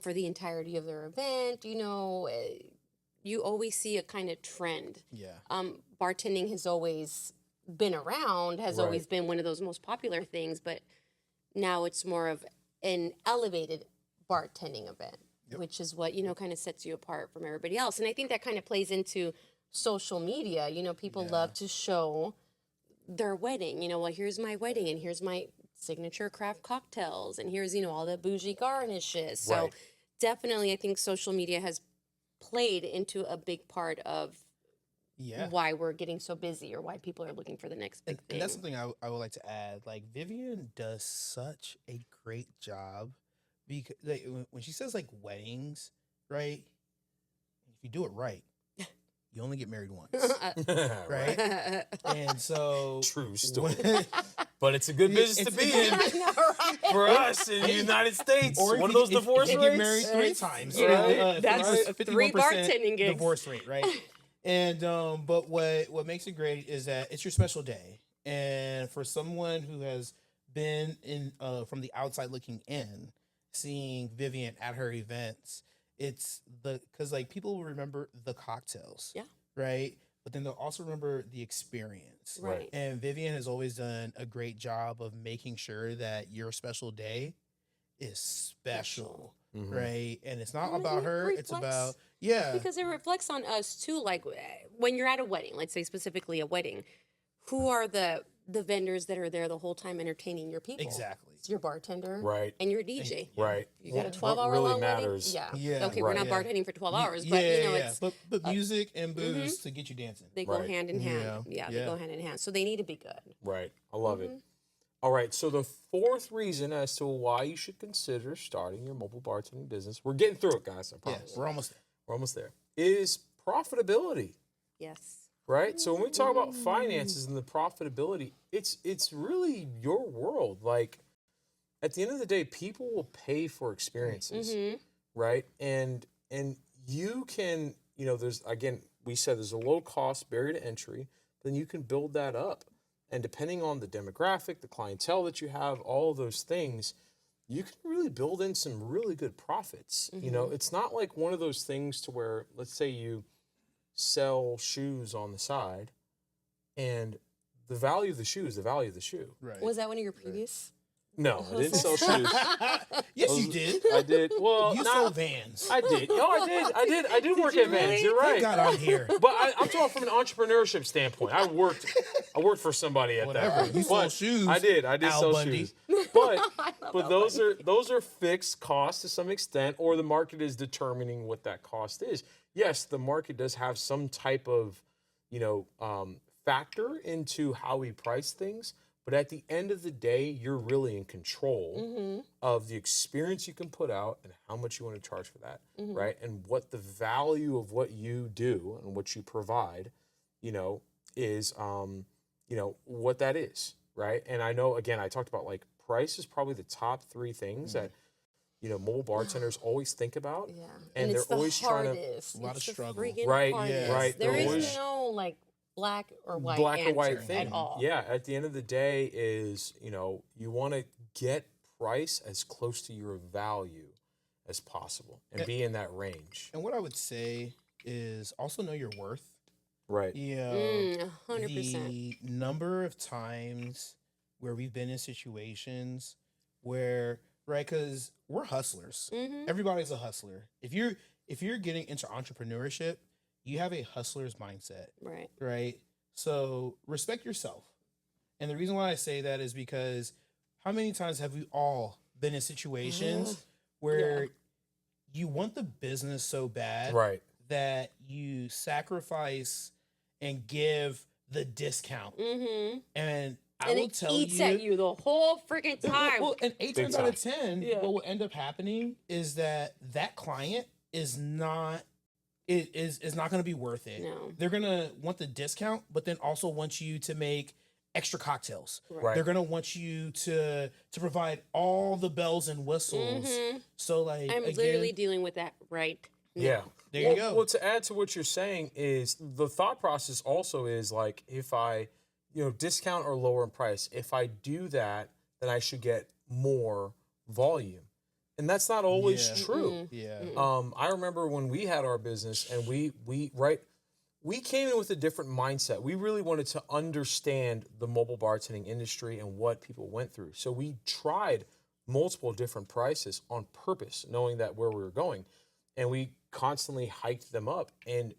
for the entirety of their event? You know, you always see a kind of trend. Yeah. Bartending has always been around, has Right. always been one of those most popular things, but now it's more of an elevated bartending event, which is what, you know, kind of sets you apart from everybody else. And I think that kind of plays into social media. You know, people love to show their wedding. You know, well, here's my wedding and here's my signature craft cocktails and here's, you know, all the bougie garnishes. So Right. definitely I think social media has played into a big part of Yeah. why we're getting so busy or why people are looking for the next big And thing. that's something I would like to add. Like Vivian does such a great job because like, when she says like weddings, right? If you do it right, you only get married once, right? And so True story. when- But it's a good business to be in I know, right? for us in the United States. or if One of you- those if divorce you rates. get married 3 times, Yeah, for that's us, 3 bartending gigs. divorce rate, right? And but what makes it great is that it's your special day, and for someone who has been in from the outside looking in, seeing Vivian at her events, it's because like people will remember the cocktails, Yeah. right? But then they'll also remember the experience, Right. And Vivian has always done a great job of making sure that your special day is special, Mhm. right? And it's not And about it her; it's reflects- about Because it reflects on us too. Like when you're at a wedding, let's say specifically a wedding, who are the vendors that are there the whole time entertaining your people? exactly. It's your bartender, Right. and your DJ. Right. You got a What 12-hour really long matters. wedding? Yeah, Okay, we're right. not Yeah. bartending for 12 Ye- hours, but you know, yeah. it's But music and booze to get you dancing. they go Right. hand in hand. Yeah, They yeah. go hand in hand. So they need to be good. Right. I love it. All right. So the fourth reason as to why you should consider starting your mobile bartending business, we're getting through it, guys. I Yeah, promise. we're almost there. We're almost there. Is profitability. Yes. Right. So when we talk about finances and the profitability, it's really your world. Like at the end of the day, people will pay for experiences, right? And you can, you know, there's again, we said there's a low cost barrier to entry, then you can build that up. And depending on the demographic, the clientele that you have, all of those things, you can really build in some really good profits. You know, it's not like one of those things to where, let's say you sell shoes on the side and the value of the shoe is the value of the shoe. Right. Was that one of your previous? No, I didn't sell shoes. Yes, you did. I did. Well, You sold Vans. I did. No, I did work at Vans. You're right. Got on here. But I'm talking from an entrepreneurship standpoint. I worked for somebody at Whatever. that point. You sold But shoes, I did Al sell Bundy. shoes. But those are fixed costs to some extent, or the market is determining what that cost is. Yes, the market does have some type of, factor into how we price things. But at the end of the day, you're really in control of the experience you can put out and how much you want to charge for that, right? And what the value of what you do and what you provide, is, what that is, right? And I know, again, I talked about like price is probably the top 3 things that, mobile bartenders always think about. Yeah. And they're it's the always trying to, hardest. A lot of It's the struggle. freaking Right, hardest. right. There They're is always- no like black or white white answer thing. at all. Yeah, at the end of the day is, you want to get price as close to your value as possible and be in that range. And what I would say is also know your worth. Right. You know, 100%. the number of times where we've been in situations where, right, because we're hustlers. Everybody's a hustler. If you're getting into entrepreneurship, you have a hustler's mindset. Right. Right? So respect yourself. And the reason why I say that is because how many times have we all been in situations where you want the business so bad Right. that you sacrifice and give the discount. And I And will it tell eats you, at you the whole freaking time. well, and 8 times out of 10, Yeah. what will end up happening is that client is not not going to be worth it. No. They're going to want the discount, but then also want you to make extra cocktails. Right. They're going to want you to provide all the bells and whistles. So like I'm again, literally dealing with that right now. Yeah. There you go. Well, to add to what you're saying is the thought process also is like, if I, discount or lower in price, if I do that, then I should get more volume. And that's not always Yeah. true. Yeah. I remember when we had our business and we came in with a different mindset. We really wanted to understand the mobile bartending industry and what people went through. So we tried multiple different prices on purpose, knowing that where we were going. And we constantly hiked them up. And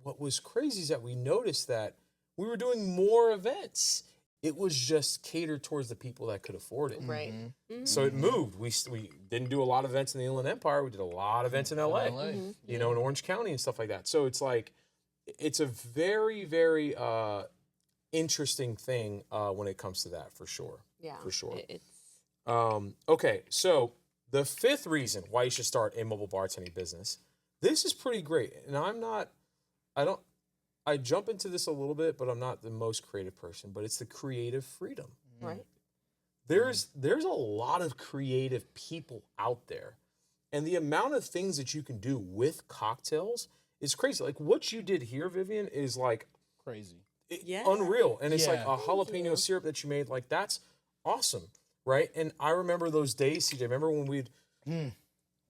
what was crazy is that we noticed that we were doing more events. It was just catered towards the people that could afford it. Right. So it moved. We didn't do a lot of events in the Inland Empire. We did a lot of events in LA, in Orange County and stuff like that. So it's like, it's a very, very interesting thing when it comes to that, for sure. Yeah. For sure. It's Okay, so the 5th reason why you should start a mobile bartending business. This is pretty great. And I jump into this a little bit, but I'm not the most creative person, but it's the creative freedom. right. There's a lot of creative people out there. And the amount of things that you can do with cocktails is crazy. Like what you did here, Vivian, is like Crazy. Yeah. unreal. And it's like Yeah. a jalapeno syrup that you made. Like that's awesome, right? And I remember those days, CJ. Remember when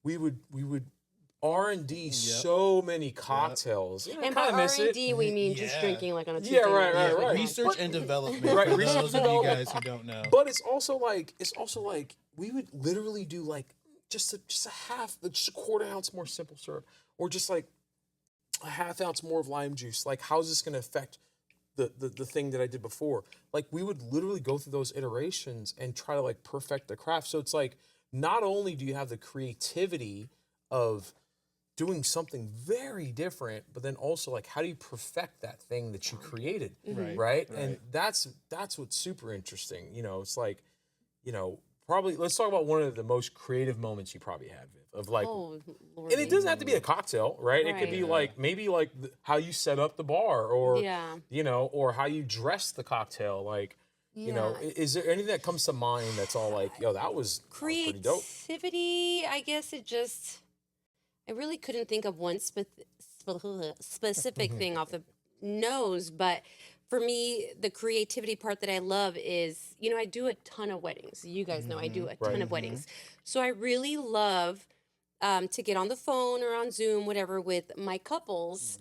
we would R&D so many cocktails. Yeah, I And by kinda miss it. R&D, we mean just Yeah. drinking like on a Tuesday. Yeah, right, night. right, right. Research and development. Right, For research those and of you development. guys who don't know. But it's also like we would literally do like just a quarter ounce more simple syrup, or just like a half ounce more of lime juice. Like how's this going to affect the thing that I did before? Like we would literally go through those iterations and try to like perfect the craft. So it's like not only do you have the creativity of doing something very different, but then also like how do you perfect that thing that you created, right? And that's what's super interesting. It's like, probably let's talk about one of the most creative moments you probably had, Viv, of like, Oh, Lord. and it doesn't have to be a cocktail, right? It could be Right. like maybe like how you set up the bar, or Yeah. or how you dress the cocktail. Like, Yeah. is there anything that comes to mind that's all like, yo, that was pretty dope? Creativity, I guess I really couldn't think of one specific thing off the nose, but for me, the creativity part that I love is, you know, I do a ton of weddings. You guys know I do a ton of weddings. So I really love to get on the phone or on Zoom, whatever, with my couples,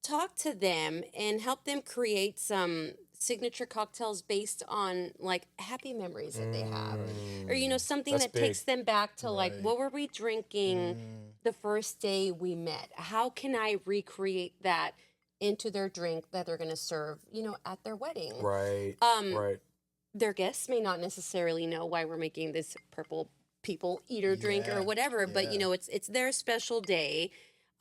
talk to them and help them create some signature cocktails based on like happy memories that they have, or you know, something That's that takes big. them back to like, what were we drinking the first day we met? How can I recreate that into their drink that they're going to serve, you know, at their wedding? Right. Right. Their guests may not necessarily know why we're making this purple people eater drink or whatever, but you know, it's their special day.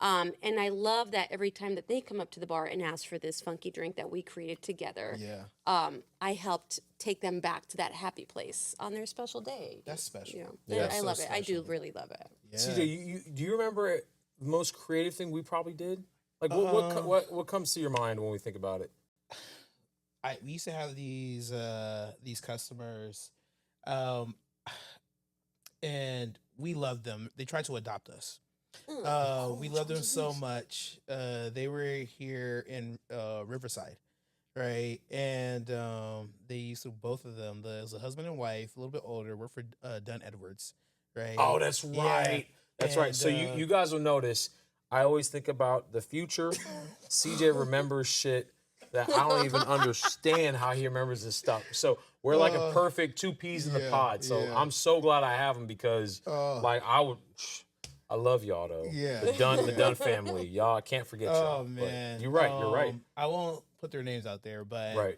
And I love that every time that they come up to the bar and ask for this funky drink that we created together, I helped take them back to that happy place on their special day. That's special. You know, Yeah. I love it. I do really love it. Yeah. CJ, you do you remember the most creative thing we probably did? Like what comes to your mind when we think about it? We used to have these customers, and we loved them. They tried to adopt us. We loved them so much. They were here in Riverside, right? And they used to, both of them, there's a husband and wife, a little bit older, work for Dunn Edwards, right? Oh, that's right. That's right. So you guys will notice I always think about the future. CJ remembers shit that I don't even understand how he remembers this stuff. So we're like a perfect two peas in the pod. So I'm so glad I have him because like I love y'all though. Yeah. The Dunn family. Y'all, I can't forget y'all. Oh man. But you're right, you're right. I won't put their names out there, but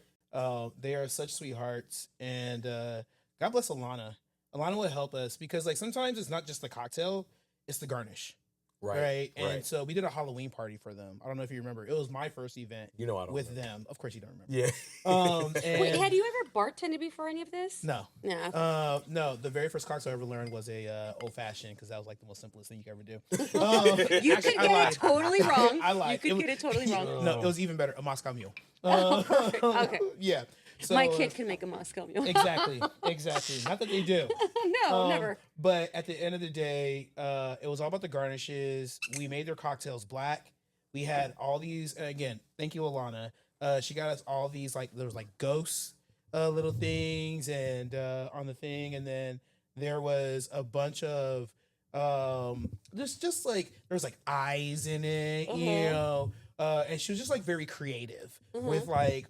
they are such sweethearts, and God bless Alana. Alana would help us because like sometimes it's not just the cocktail, it's the garnish. Right. And so we did a Halloween party for them. I don't know if you remember. It was my first event You know I don't with remember. them. Of course you don't remember. Yeah. And Wait, had you ever bartended before any of this? No. No. No, the very first cocktail I ever learned was a old fashioned because that was like the most simplest thing you could ever do. You could get it totally wrong. I lied. You could get it totally wrong. No, it was even better. A Moscow Mule. Okay. Yeah. So, My kid can make a Moscow Mule. Exactly. Not that they do. No, never. But at the end of the day, it was all about the garnishes. We made their cocktails black. We had all these, and again, thank you, Alana. She got us all these, like, there was like ghosts little things and on the thing. And then there was a bunch of, just like, there was like eyes in it, you know. And she was just like very creative with like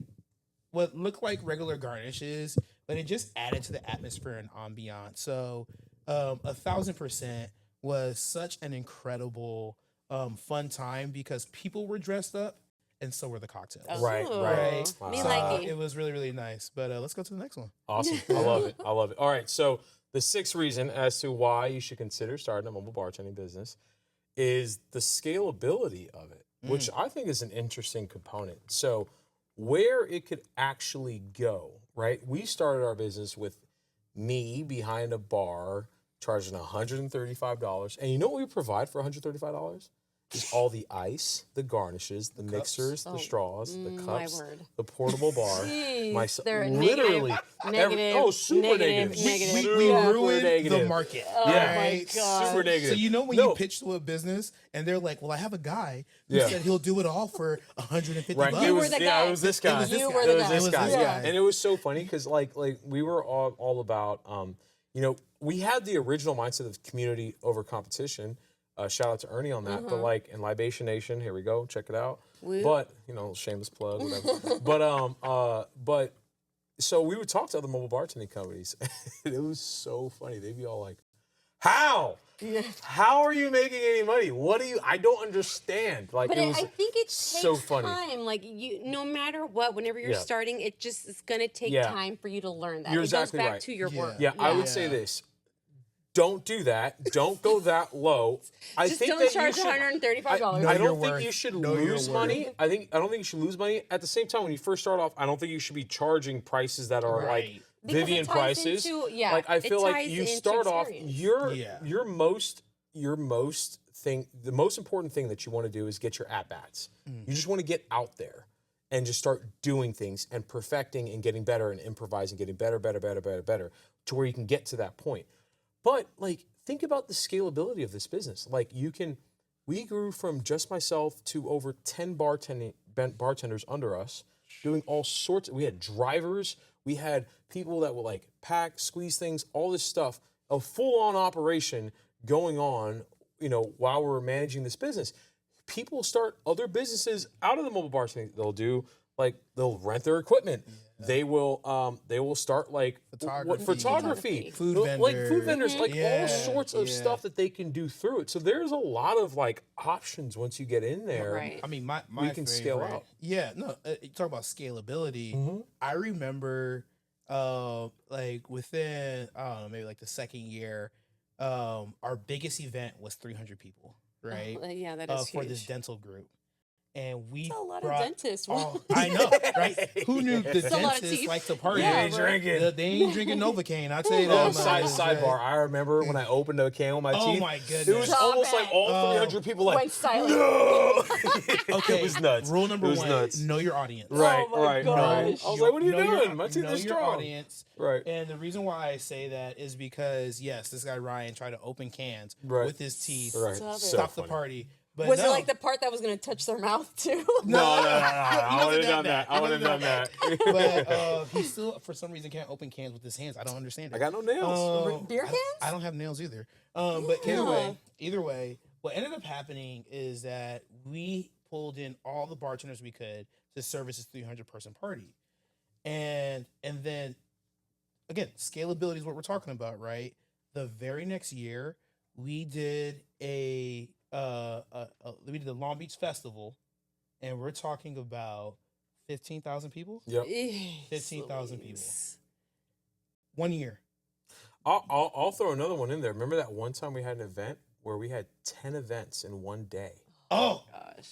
what looked like regular garnishes, but it just added to the atmosphere and ambiance. So 1,000% was such an incredible fun time because people were dressed up and so were the cocktails. Right. Wow. Me liking. It was really, really nice. But let's go to the next one. Awesome. I love it. I love it. All right. So the sixth reason as to why you should consider starting a mobile bartending business is the scalability of it, which I think is an interesting component. So where it could actually go, right? We started our business with me behind a bar charging $135. And you know what we provide for $135? Is all the ice, the garnishes, the mixers, the straws, the cups, the portable bar. They're literally negative, super negative. We ruined the market. Oh my God. Super negative. So you know when you pitch to a business and they're like, "Well, I have a guy who said he'll do it all for $150." Right. You were the guy. It was this guy. You were the guy. This guy. Yeah. And it was so funny because like we were all about you know, we had the original mindset of community over competition. Shout out to Ernie on that. But like in Libation Nation, here we go, check it out. Woo. But, you know, shameless plug, whatever. but so we would talk to other mobile bartending companies. And it was so funny. They'd be all like, how? How are you making any money? I don't understand. Like, But it was I think it takes so funny. time. Like no matter what, whenever you're starting, it just is gonna take time for you to learn that. You're it exactly goes back right. to your work. Yeah, I would say this. Don't do that. Don't go that low. I Just think don't that charge you should, $135. I your don't think worth. you should Know your lose worth. money. I don't think you should lose money. At the same time, when you first start off, I don't think you should be charging prices that are like Because Vivian it ties prices. into- Like I it feel like ties you into start off experience. the most important thing that you want to do is get your at bats. You just want to get out there and just start doing things and perfecting and getting better and improvising, getting better to where you can get to that point. But like, think about the scalability of this business. Like we grew from just myself to over 10 bartenders under us doing all sorts. We had drivers. We had people that would like pack, squeeze things, all this stuff, a full-on operation going on, while we're managing this business. People start other businesses out of the mobile bartending. They'll rent their equipment. They will start like photography, food vendors, all sorts of stuff that they can do through it. So there's a lot of like options once you get in there. Right. I mean, my we can scale out. Yeah, no, you talk about scalability. I remember, like within, I don't know, maybe like the second year, our biggest event was 300 people, right? Yeah, that is for huge. this dental group. And we That's a lot brought, of dentists. I know, right? Who knew the That's a lot of dentists teeth. like to party? Yeah, They ain't drinking. They ain't drinking Novocaine. I tell you that. Sidebar. I remember when I opened a can with my teeth. Oh my goodness! It was almost like all 300 people like went silent. no. Okay, It was nuts. Rule number It was one: nuts. know your audience. Right, Oh my right. gosh. I was like, what are you Know your- doing? My teeth know are your strong. audience. Right. And the reason why I say that is because yes, this guy Ryan tried to open cans Right. with his teeth. Right. Stop it. So Stop the funny. party. But Was no. it like the part that was going to touch their mouth too? No. He I would wasn't have done that. I would have done that. But he still, for some reason, can't open cans with his hands. I don't understand it. I got no nails. Beer cans? I don't have nails either. But either way, what ended up happening is that we pulled in all the bartenders we could to service this 300-person party, and then again, scalability is what we're talking about, right? The very next year, we did we did the Long Beach Festival, and we're talking about 15,000 people. Yep. 15,000 people. 1 year. I'll throw another one in there. Remember that one time we had an event where we had 10 events in one day? Oh, Gosh.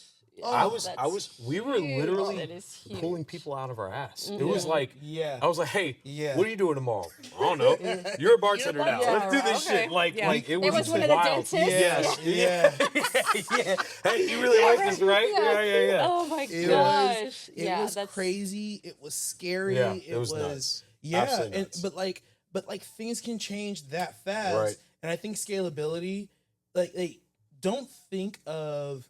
We were literally that is huge. pulling people out of our ass. It was like, yeah. I was like, hey, Yeah. what are you doing tomorrow? I don't know. You're a bartender now. Yeah, Let's do this okay. shit. Like, Yeah. like it was one wild. of the dentists. Yes. Yeah. Hey, you really like this, right? Yeah. Oh my It gosh. It was crazy. It was scary. Yeah, it was nuts. Yeah, Absolutely and nuts. but like things can change that fast. Right. And I think scalability, like don't think of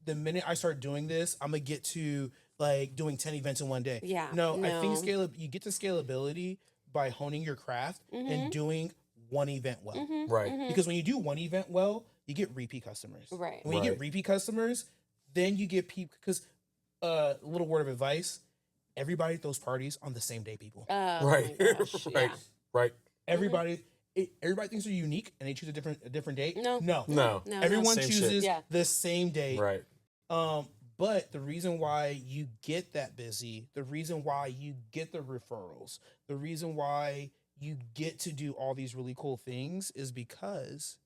the minute I start doing this, I'm gonna get to like doing 10 events in one day. Yeah, No, I think no. you get to scalability by honing your craft and doing one event well. Right. Because when you do one event well, you get repeat customers. Right. And when you Right. get repeat customers, then you get people. Because a little word of advice: everybody throws parties on the same day. People, Oh Right. my gosh, Right. yeah. Right. everybody, everybody thinks they're unique and they choose a different date. No. No. Everyone Same shit. chooses Yeah. the same date. Right. But the reason why you get that busy, the reason why you get the referrals, the reason why you get to do all these really cool things is because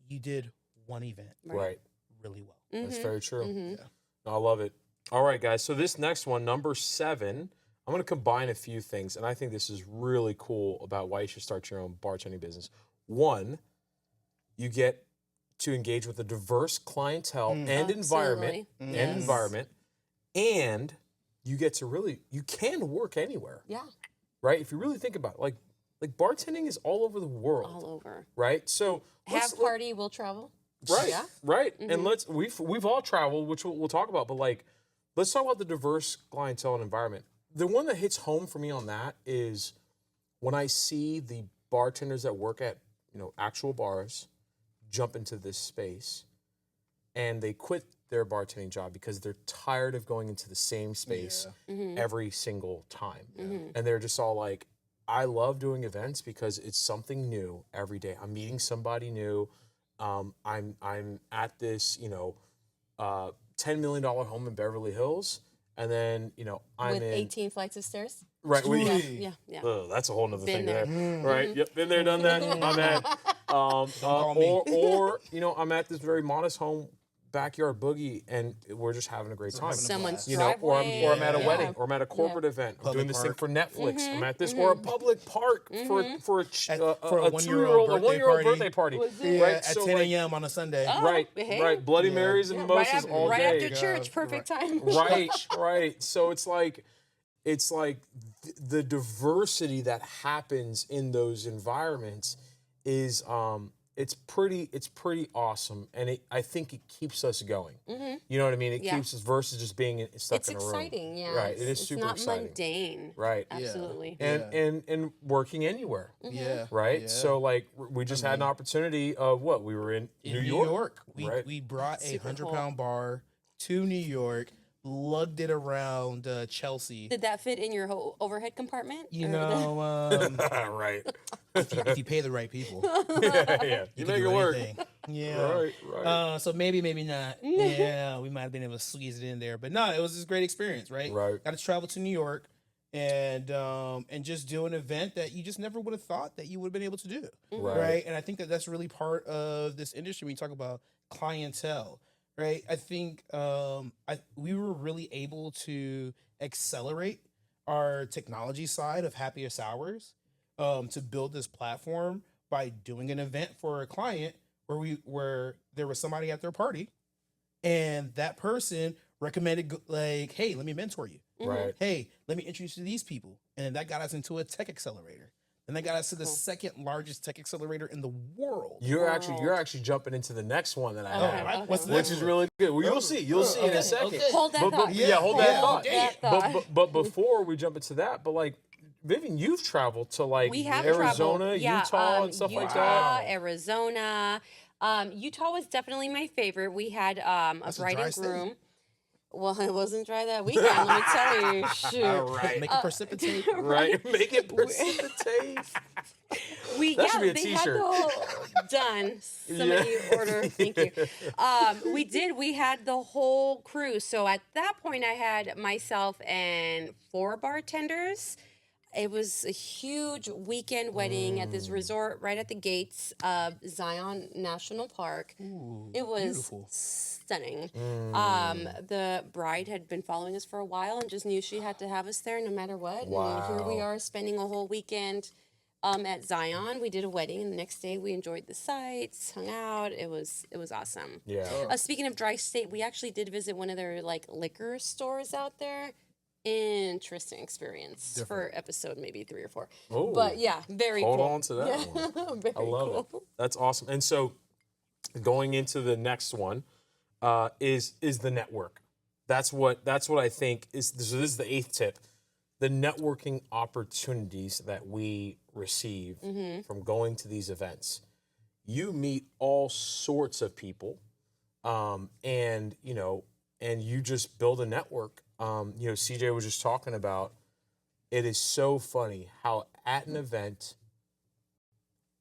you did one event Right. really well. That's very true. Mhm. Yeah. I love it. All right, guys. So this next one, number 7, I'm going to combine a few things, and I think this is really cool about why you should start your own bartending business. One, you get to engage with a diverse clientele and environment, Absolutely. and Yes. environment, and you get to you can work anywhere, Yeah. right? If you really think about it, like bartending is all over the world, All over. right? So Have party, will travel. Right, Yeah. right. And we've all traveled, which we'll talk about, but like, let's talk about the diverse clientele and environment. The one that hits home for me on that is when I see the bartenders that work at, actual bars jump into this space and they quit their bartending job because they're tired of going into the same space every single time. And they're just all like, I love doing events because it's something new every day. I'm meeting somebody new. I'm at this, $10 million home in Beverly Hills, and then I'm With in 18 flights of stairs. right. Yeah. That's a whole nother Been thing there. there, right? Yep, been there, done that. I'm at, call me. or I'm at this very modest home backyard boogie, and we're just having a great time. Someone's Or driveway. I'm at a Yeah. wedding, or I'm at a corporate event. I'm doing this thing for Netflix. I'm at this or a public park for a For a 2-year-old, a 1-year-old birthday party. Was it? Yeah, Right, at so 10 like, a.m. on a Sunday. Oh, right, hey. right. Bloody Marys and mimosas all right day. after church, perfect time. Right. So it's like the diversity that happens in those environments is it's pretty awesome, and I think it keeps us going. You know what I mean? It keeps us versus just being stuck It's in a room. exciting, yeah. Right. It is it's super not exciting. mundane. Right. Absolutely. And working anywhere. Yeah. Right. Yeah. So like we just had an opportunity of what we were in New York. We brought a Super 100-pound bar to New York, lugged it around Chelsea. Did that fit in your overhead compartment? You Or know, Right. if you pay the right people, Yeah. you You can make do it work. anything. Yeah. Right. So maybe not. Yeah, we might have been able to squeeze it in there, but no, it was just a great experience, right? Right. Got to travel to New York and just do an event that you just never would have thought that you would have been able to do, right? And I think that that's really part of this industry when you talk about clientele, right? I think we were really able to accelerate our technology side of Happiest Hours to build this platform by doing an event for a client where there was somebody at their party and that person recommended like, hey, let me mentor you. Right. Hey, let me introduce you to these people. And then that got us into a tech accelerator. And that got us to the second largest tech accelerator in the world. You're actually jumping into the next one that I have, Okay. What's the which next is one? really good. Well, you'll see. You'll see in a second. okay. Hold that thought. Hold that thought. That But before we jump into that, but like Vivian, you've traveled to like We have Arizona, traveled. Yeah, Utah, and stuff like Utah, that. Arizona. Utah was definitely my favorite. We had a That's a bride dry and state. groom. Well, it wasn't dry that weekend, let me tell you. Shoot. All right. Make it precipitate. Right. Make it precipitate. That should be a they t-shirt. had the whole done. Somebody order. Thank you. We had the whole crew. So at that point, I had myself and 4 bartenders. It was a huge weekend wedding at this resort right at the gates of Zion National Park. Ooh, It was beautiful. stunning. The bride had been following us for a while and just knew she had to have us there no matter what. And here we Wow. are spending a whole weekend at Zion. We did a wedding, and the next day we enjoyed the sights, hung out. It was awesome. Yeah. Speaking of dry state, we actually did visit one of their like liquor stores out there. Interesting experience for episode maybe 3 or 4. Oh. But yeah, very Hold cool. on to that one. Very I love cool. it. That's awesome. And so going into the next one is the network. That's what I think is. So this is the 8th tip. The networking opportunities that we receive from going to these events. You meet all sorts of people, and you just build a network. CJ was just talking about. It is so funny how at an event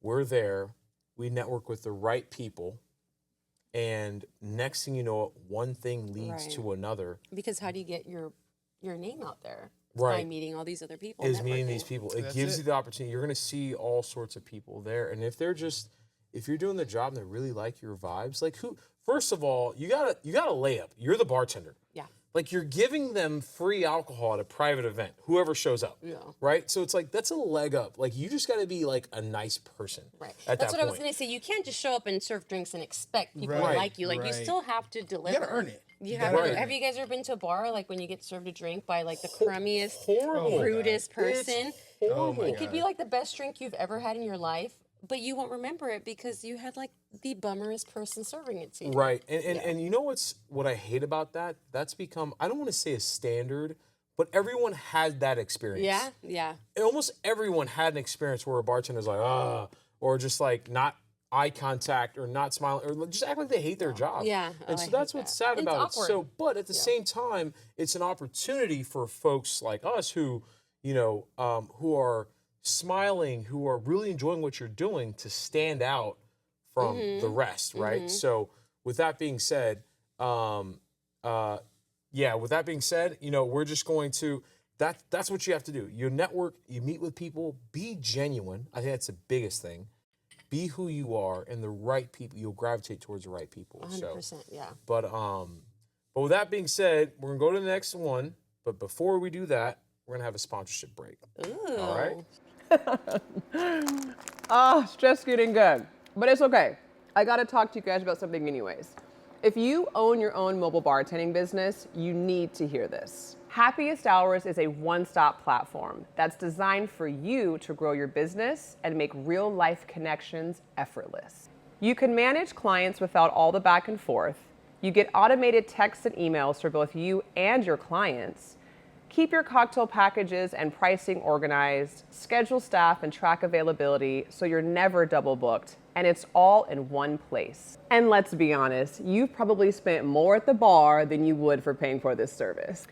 we're there, we network with the right people, and next thing you know, one thing leads to another. Because how do you get your name out there? Right. By meeting all these other people. Is meeting networking. these people. It That's gives it. you the opportunity. You're going to see all sorts of people there, and if you're doing the job and they really like your vibes, like first of all, you got a layup. You're the bartender. Yeah. Like you're giving them free alcohol at a private event, whoever shows up. Yeah. Right? So it's like that's a leg up. Like you just got to be like a nice person. Right. At That's that what I was point. going to say. You can't just show up and serve drinks and expect people to Right, like you. Like you right. still have to deliver. You gotta earn it. You gotta have to. earn it. Have you guys ever been to a bar like when you get served a drink by like the crummiest, Horrible. rudest person? Oh my It could be like the best drink you've ever had in your life, but you won't remember it because you had like the bummerest person serving it to you. Right. And you know what I hate about that? That's become, I don't want to say a standard, but everyone had that experience. Yeah. Yeah. And almost everyone had an experience where a bartender's like, or just like not eye contact or not smiling or just act like they hate their job. Yeah. And Oh, so I that's hate what's that. sad It's about awkward. it. So, but at the same time, it's an opportunity for folks like us who, who are smiling, who are really enjoying what you're doing to stand out from the rest, right? So with that being said, we're just going to, that's what you have to do. You network, you meet with people, be genuine. I think that's the biggest thing. Be who you are, and the right people, you'll gravitate towards the right people. 100%. Yeah. But with that being said, we're gonna go to the next one. But before we do that, we're gonna have a sponsorship break. Ooh. All right? It's just getting good. But it's okay. I gotta talk to you guys about something anyways. If you own your own mobile bartending business, you need to hear this. Happiest Hours is a one-stop platform that's designed for you to grow your business and make real-life connections effortless. You can manage clients without all the back and forth. You get automated texts and emails for both you and your clients. Keep your cocktail packages and pricing organized, schedule staff and track availability so you're never double booked, and it's all in one place. And let's be honest, you've probably spent more at the bar than you would for paying for this service.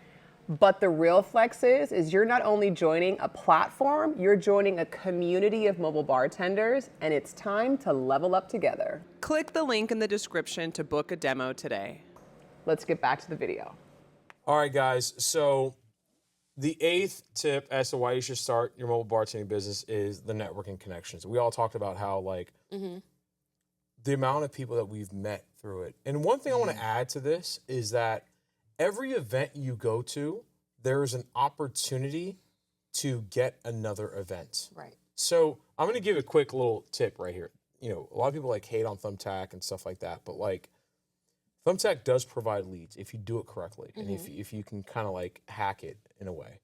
But the real flex is you're not only joining a platform, you're joining a community of mobile bartenders, and it's time to level up together. Click the link in the description to book a demo today. Let's get back to the video. All right, guys. So the 8th tip as to why you should start your mobile bartending business is the networking connections. We all talked about how, like, the amount of people that we've met through it. And one thing I want to add to this is that every event you go to, there is an opportunity to get another event. Right. So I'm going to give a quick little tip right here. You know, a lot of people like hate on Thumbtack and stuff like that, but like Thumbtack does provide leads if you do it correctly. And if you can kind of like hack it in a way.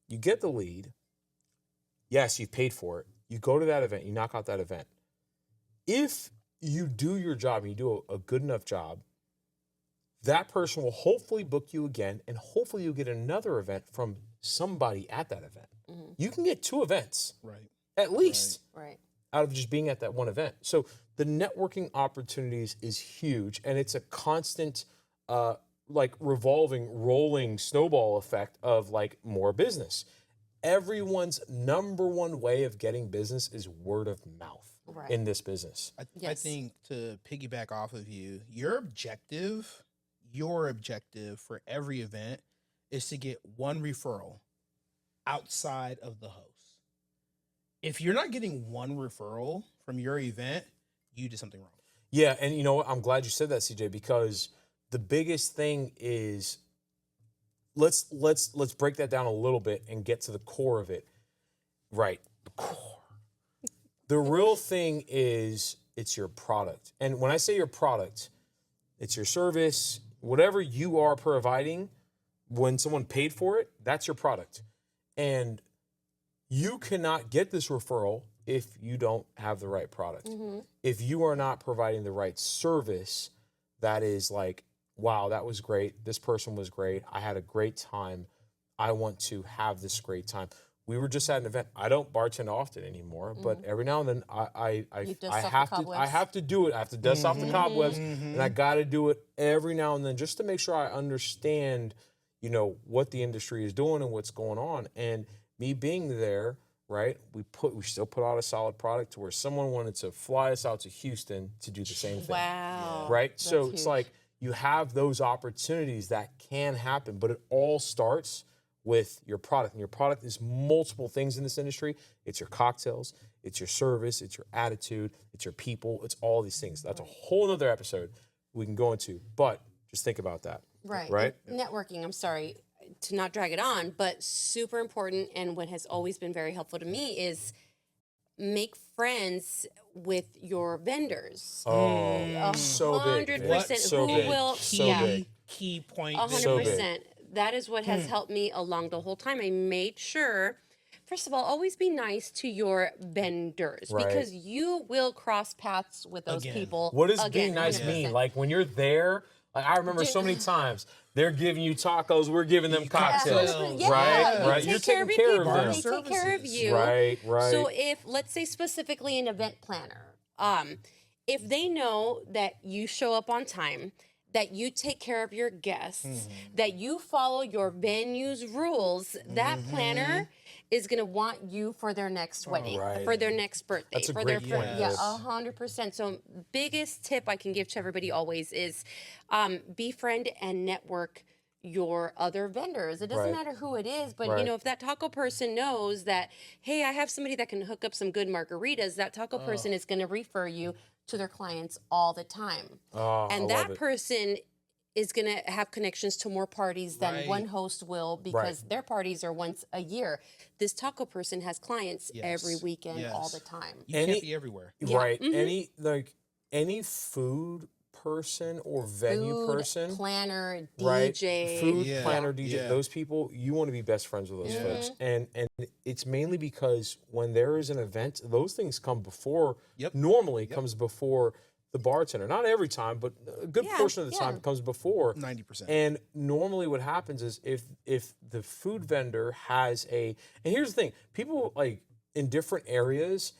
You get the lead. Yes, you've paid for it. You go to that event, you knock out that event. If you do your job and you do a good enough job, that person will hopefully book you again, and hopefully you'll get another event from somebody at that event. You can get 2 events, at least, out of just being at that one event. So the networking opportunities is huge, and it's a constant, like revolving, rolling snowball effect of like more business. Everyone's number one way of getting business is word of mouth in this business. I think to piggyback off of you, your objective for every event is to get one referral outside of the host. If you're not getting one referral from your event, you did something wrong. Yeah, and you know what? I'm glad you said that, CJ, because the biggest thing is let's break that down a little bit and get to the core of it. Right, the core. The real thing is it's your product. And when I say your product, it's your service, whatever you are providing, when someone paid for it, that's your product. And you cannot get this referral if you don't have the right product. If you are not providing the right service, that is like, wow, that was great. This person was great. I had a great time. I want to have this great time. We were just at an event. I don't bartend often anymore, but every now and then I have to do it. I have to dust off the cobwebs, and I got to do it every now and then just to make sure I understand, you know, what the industry is doing and what's going on. And me being there, right? We still put out a solid product to where someone wanted to fly us out to Houston to do the same thing. Wow. Right? That's So huge. it's like you have those opportunities that can happen, but it all starts with your product. And your product is multiple things in this industry. It's your cocktails, it's your service, it's your attitude, it's your people, it's all these things. That's a whole other episode we can go into, but just think about that. Right? And networking, I'm sorry to not drag it on, but super important, and what has always been very helpful to me is make friends with your vendors. Oh, so big. 100%. So Who big. will? So yeah. big. Key point. 100%. That is what has helped me along the whole time. I made sure, first of all, always be nice to your vendors because you will cross paths with those people. What does again, being nice 100%. mean? Like when you're there, like I remember so many times they're giving you tacos, we're giving them cocktails, Yeah, right? You You're take care taking care of people, them. they take care of you. Right. So if, let's say specifically an event planner, if they know that you show up on time, that you take care of your guests, that you follow your venue's rules, that planner is going to want you for their next wedding, for their next birthday, That's a for great their point. yeah, 100%. So biggest tip I can give to everybody always is befriend and network your other vendors. It doesn't matter who it is, but you know, if that taco person knows that, hey, I have somebody that can hook up some good margaritas, that taco person is going to refer you to their clients all the time. And that person is going to have connections to more parties than one host will because their parties are once a year. This taco person has clients every weekend all the time. You can't be everywhere. Right. Any food person or venue Food person, planner, right? DJ. Food Yeah. planner, DJ, Yeah. those people, you want to be best friends with those Yeah. folks. And it's mainly because when there is an event, those things come before, Yep. normally comes before the bartender. Not every time, but a good Yeah, portion of the time yeah. it comes before. 90%. And normally what happens is if the food vendor has and here's the thing, people like in different areas,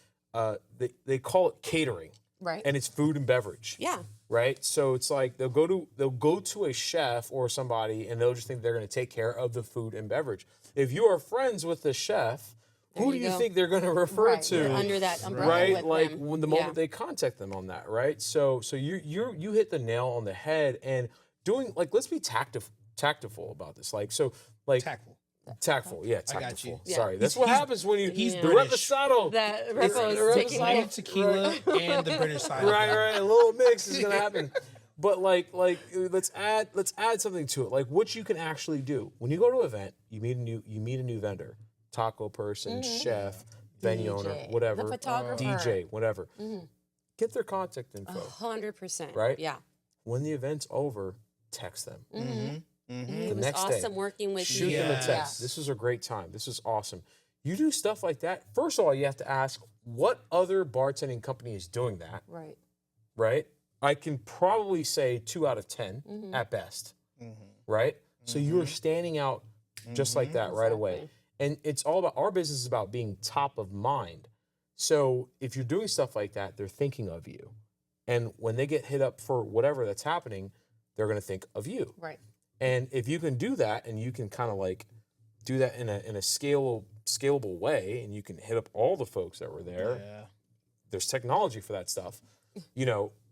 they call it catering. Right. And it's food and beverage. Yeah. Right. So it's like they'll go to a chef or somebody and they'll just think they're going to take care of the food and beverage. If you are friends with the chef, who There do you you go. think they're going to refer Right. to? You're under that umbrella Right. with Like them. when the moment they contact them on that. Right. So you hit the nail on the head and doing like, let's be tactful about this. Like, so like tactful. Yeah. I got Tactful. you. Yeah. Sorry. That's what happens when you, he's the British. reposado. That It's Repo is taking slight it. tequila and the British side. of Right, it. right. A little mix is gonna happen. But like let's add something to it. Like what you can actually do. When you go to an event, you meet a new vendor, taco person, chef, venue owner, DJ, whatever, the photographer. DJ, whatever. Get their contact info. 100%. Right? Yeah. When the event's over, text them. It The was next awesome day, working with shoot you. them a Yes. text. This was a great time. This was awesome. You do stuff like that. First of all, you have to ask what other bartending company is doing that. Right. Right? I can probably say 2 out of 10 at best. Right? So you are standing out just like that right away. Exactly. And it's all about our business is about being top of mind. So if you're doing stuff like that, they're thinking of you. And when they get hit up for whatever that's happening, they're going to think of you. Right. And if you can do that and you can kind of like do that in a scalable way and you can hit up all the folks that were there, Yeah. there's technology for that stuff,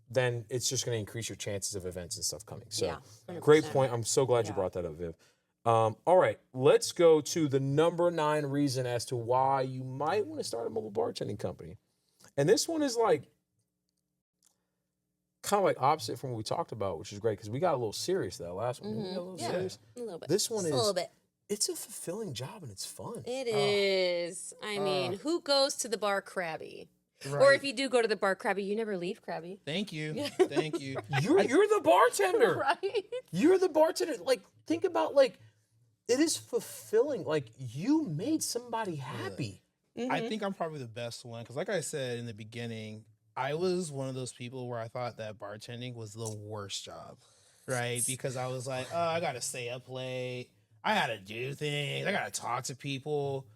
then it's just going to increase your chances of events and stuff coming. So Yeah, great 100%. point. I'm so glad you brought that up, Viv. All right, let's go to the number 9 reason as to why you might want to start a mobile bartending company. And this one is like kind of like opposite from what we talked about, which is great because we got a little serious that last one. Didn't we get a little serious? A little bit. This one Just is a little bit. It's a fulfilling job and it's fun. It is. I mean, who goes to the bar crabby? Or Right. if you do go to the bar crabby, you never leave crabby. Thank you. Thank you. You're the bartender. Right? You're the bartender. Like, think about like, it is fulfilling. Like, you made somebody happy. I think I'm probably the best one because, like I said in the beginning, I was one of those people where I thought that bartending was the worst job, right? Because I was like, oh, I got to stay up late. I got to do things. I got to talk to people.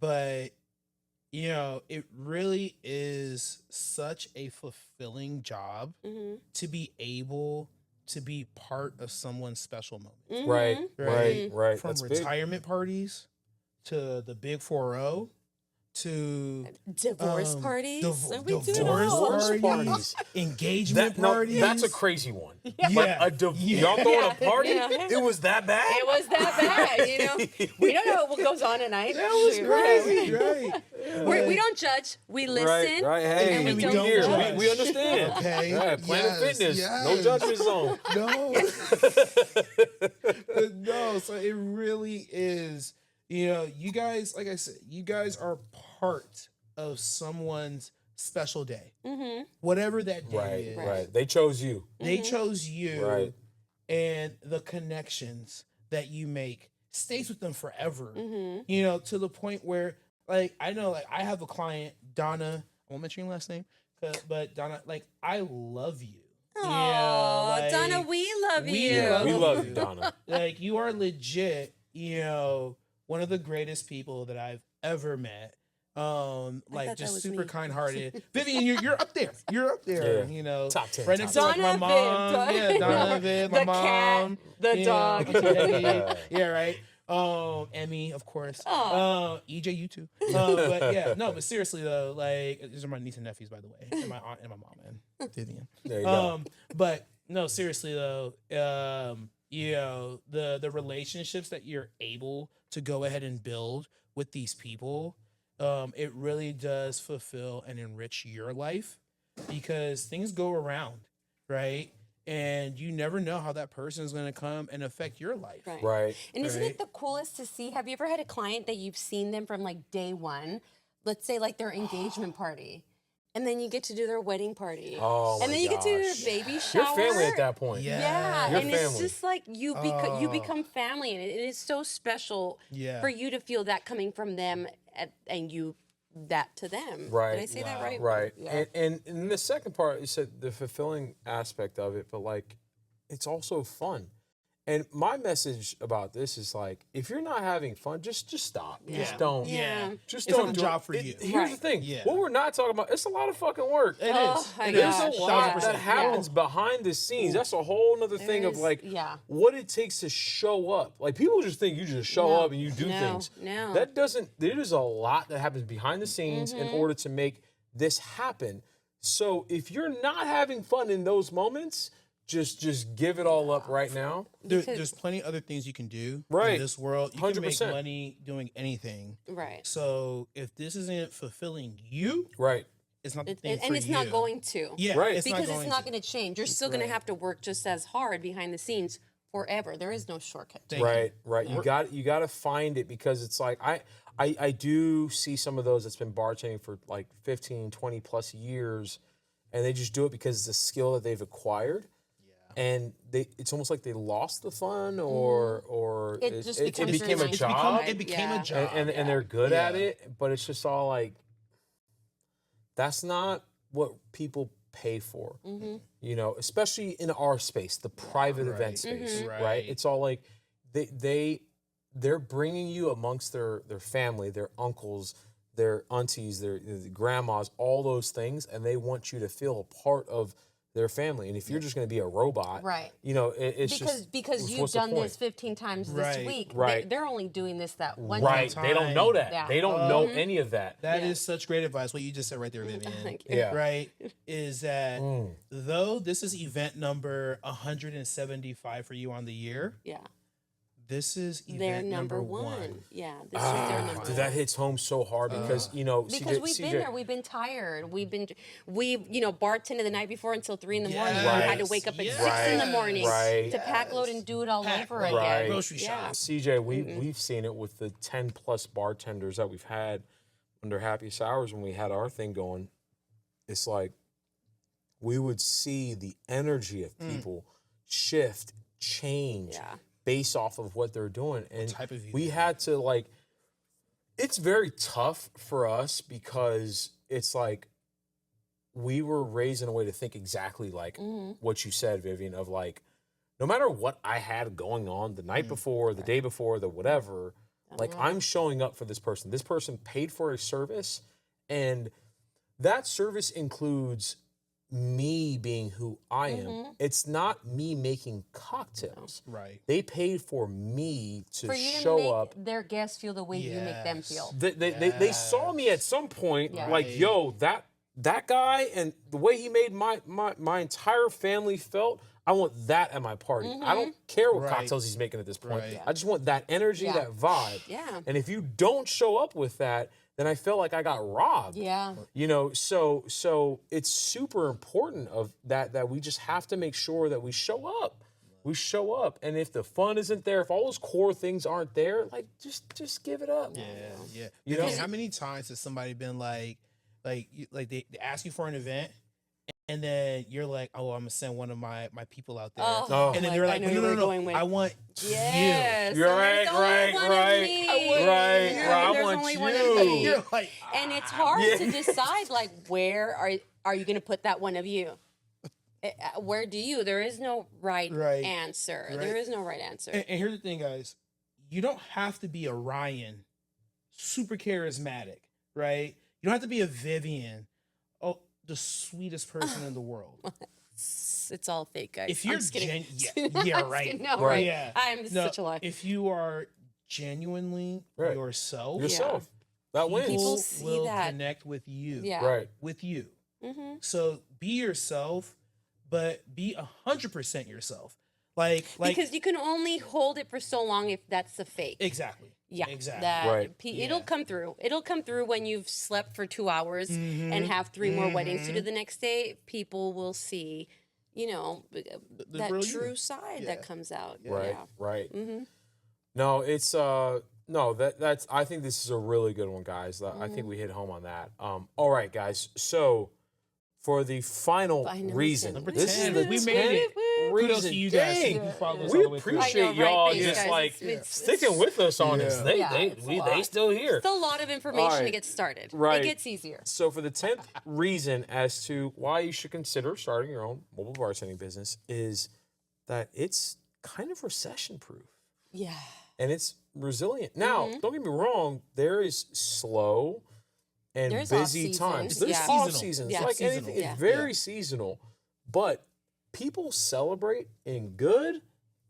But, it really is such a fulfilling job to be able to be part of someone's special moment. Right. From That's big. retirement parties to the Big 4-0 to Divorce parties. div- We do it divorce all. parties, engagement parties. That's a crazy one. Yeah. Y'all throwing a party? Yeah. It was that bad? It was that bad, We don't know what goes on at night. That was crazy, right? We don't judge. We listen. Right. Hey, and we we don't don't here. judge. We understand. Okay. Right, Planet Yes, Fitness. No yes. judgment zone. No. But no, so it really is, you guys, like I said, you guys are part of someone's special day. Whatever that day is. Right. They chose you. They chose you. Right. And the connections that you make stays with them forever. To the point where, like, I know, like, I have a client, Donna, I won't mention your last name, but Donna, like, I love you. Oh, like, Donna, we love we you. love We love you, Donna. Like, you are legit, one of the greatest people that I've ever met. thought Like, that just was super me. kind-hearted. Vivian, you're up there. You're up there. Yeah. Top 10, Right top next to, like, my 10. mom. Donna Viv. Yeah, Donna Viv, my The cat, mom. the dog. Yeah, right. Emmy, of course. Aw. EJ, you too. But yeah, no, but seriously though, like, these are my niece and nephews, by the way, and my aunt and my mom and Vivian. There you go. But no, seriously though, the relationships that you're able to go ahead and build with these people, it really does fulfill and enrich your life because things go around, right? And you never know how that person is going to come and affect your life. Right. And isn't Right. it the coolest to see? Have you ever had a client that you've seen them from like day one? Let's say like their engagement party. And then you get to do their wedding party. Oh, and my then you get to do gosh. their baby Your shower. family at that point. Yeah, Your and it's family. just like you become family, and it is so special for you to feel that coming from them, and you that to them. Right. Did I say that right? Right. Yeah. And in the second part, you said the fulfilling aspect of it, but like, it's also fun. And my message about this is like, if you're not having fun, just stop. Just don't. Yeah. Just It's don't not the do job it. for you. Here's the thing. Yeah. What we're not talking about, it's a lot of fucking work. It Oh, is. my It There's gosh, a lot yeah. that happens behind the scenes. That's a whole nother thing of is- like yeah. what it takes to show up. Like people just think you just show up and you do things. No. That doesn't, there's a lot that happens behind the scenes in order to make this happen. So if you're not having fun in those moments, just give it all up right now. There's plenty of other things you can do Right. in this world. You can make 100%. money doing anything. Right. So if this isn't fulfilling you, Right. it's not the thing And for it's you. not going to. Yeah, Right. it's Because not it's not going to change. You're still going to have to work just as hard behind the scenes forever. There is no shortcut. Thank you. Right. You got to find it, because it's like I do see some of those that's been bartending for like 15, 20 plus years, and they just do it because it's a skill that they've acquired. And it's almost like they lost the fun, or It just becomes became your a 9 to job, 5. It became a Yeah. job. and they're good at Yeah. it, but it's just all like, that's not what people pay for. You know, especially in our space, the private event space, right? Right. It's all like they're bringing you amongst their family, their uncles, their aunties, their grandmas, all those things, and they want you to feel a part of their family. And if you're just going to be a robot, Right. you know, it's Because what's you've the done point? this 15 times Right. this week. Right. They're only doing this that one Right. time. They don't know that. Yeah. They don't know any of that. That Yeah. is such great advice. What you just said right there, Vivian. Thank you. Yeah. Right? Is that though this is event number 175 for you on the year, Yeah. this is event They're number one. one. Yeah. This is their number Dude, that hits home so hard because, you know, Because we've been there, we've been tired. We bartended the night before until 3 in the morning. We had to wake up at 6 in the morning Right. to pack load and do it all Pack over load. again. Right. Grocery Yeah. shop. CJ, we've seen it with the 10 plus bartenders that we've had under Happiest Hours when we had our thing going. It's like we would see the energy of people shift, change Yeah. based off of what they're doing. And type of we had to like, it's very tough for us because it's like we were raised in a way to think exactly like what you said, Vivian, of like, no matter what I had going on the night before, the day before, the whatever, like I'm showing up for this person. This person paid for a service, and that service includes me being who I am. It's not me making cocktails. Right. They paid for me to For you to show make up. their guests feel the way you make them Yes. feel. They saw me at some point Yeah. like, Right. yo, that guy and the way he made my entire family felt, I want that at my party. I don't care what Right. cocktails he's making at this point. Right. I just want that energy, Yeah. that vibe. Yeah. And if you don't show up with that, then I feel like I got robbed. Yeah. You know, so it's super important of that we just have to make sure that we show up. We show up, and if the fun isn't there, if all those core things aren't there, like just give it up. Yeah. You Vivian, know? how many times has somebody been like they ask you for an event, and then you're like, oh, I'm gonna send one of my people out there, Oh, and then like, they're I like, know no, where no, you're going no, with- I want Yes. You're There's right, only one of right, me. right. I There's want only one of you. me. you. You're like, And it's hard to decide, like, where are you going to put that one of you? Where do you? There is no right answer. Right. There is no right answer. and here's the thing, guys, you don't have to be a Ryan, super charismatic, right? You don't have to be a Vivian, oh, the sweetest person in the world. It's all fake, guys. If you're I'm just kidding. yeah, I'm right. kidding. No, Right. right. Yeah. I'm No, such a lie. If you are genuinely Right. yourself, Yourself. That wins. People people see will that. connect with you. Yeah. Right. With you. Mm-hmm. So be yourself, but be 100% yourself. Like Because you can only hold it for so long if that's a fake. exactly. Yeah, Exactly. That, Right. It'll Yeah. come through. It'll come through when you've slept for 2 hours Mm-hmm. and have 3 more weddings to do the next day. People will see, that real true you. side Yeah. that comes out. Right. Yeah. Right. Mm-hmm. No, it's no, that's I think this is a really good one, guys. I think we hit home on that. All right, guys. So for the final Final reason. Number This 10. is the We made it. 10th Kudos reason. to you guys. Dang. You followed us We all the way through. appreciate I know, right? y'all Thanks, just guys. like It's sticking with us on this. Yeah. It's a lot. They still here. It's a lot of information All right. to get started. Right. It gets easier. So for the 10th reason as to why you should consider starting your own mobile bartending business is that it's kind of recession-proof Yeah. and it's resilient. Now, don't get me wrong, there is slow and There's busy off-seasons. times. There's Yeah. off Seasonal. seasons. Yeah. Like Seasonal. anything, it's Yeah. very seasonal. But people celebrate in good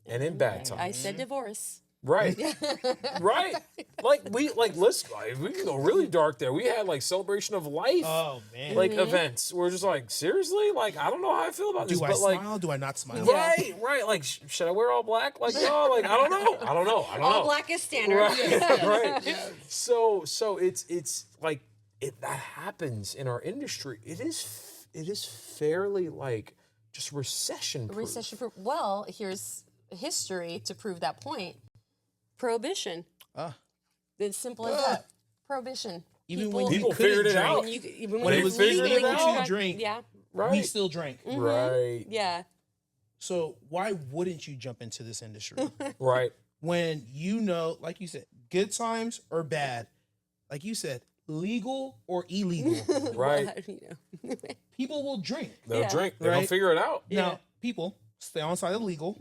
and in bad times. I said divorce. Right. Right. Like we can go really dark there. We had like celebration of life Oh man. like events. We're just like, seriously? Like I don't know how I feel about this. do I But like smile? Do I not smile? right, right. Like should I wear all black? Like no, like I don't know. All black is standard. Right. Right. So it's like that happens in our industry. It is fairly like just recession proof. Recession-proof. Well, here's history to prove that point. Prohibition. Ah. It's simple as that. Prohibition. Even when you People couldn't figured it drink, out. Even when They it was figured legal it out. to drink, Yeah. Right. we still drank. Right. Yeah. So why wouldn't you jump into this industry Right. when you know, like you said, good times or bad? Like you said, legal or illegal, Right. You know. people will drink. They'll Yeah. drink. They'll Right. figure it out. Now, people stay on side of legal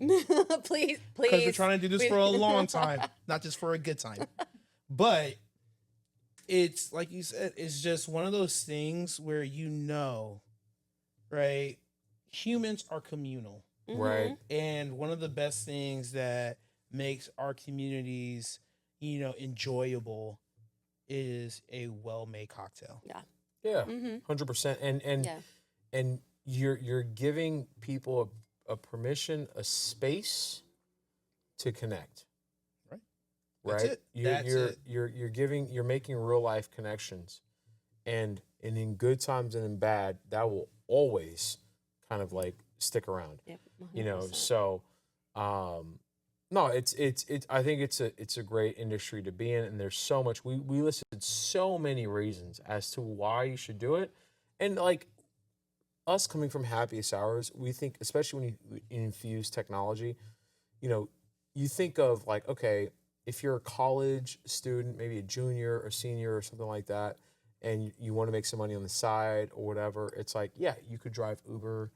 Please. because we're trying to do this for a long time, not just for a good time. But it's like you said, it's just one of those things where right? Humans are communal. Right. And one of the best things that makes our communities, enjoyable is a well-made cocktail. Yeah. Yeah. Mhm. 100%. Yeah. And you're giving people a permission, a space to connect. Right. Right. That's it. You're making real life connections. And in good times and in bad, that will always kind of like stick around. Yep. So no, it's I think it's a great industry to be in, and there's so much we listed so many reasons as to why you should do it. And like us coming from Happiest Hours, we think, especially when you infuse technology, you think of like, okay, if you're a college student, maybe a junior or senior or something like that, and you want to make some money on the side or whatever, it's like, yeah, you could drive Uber,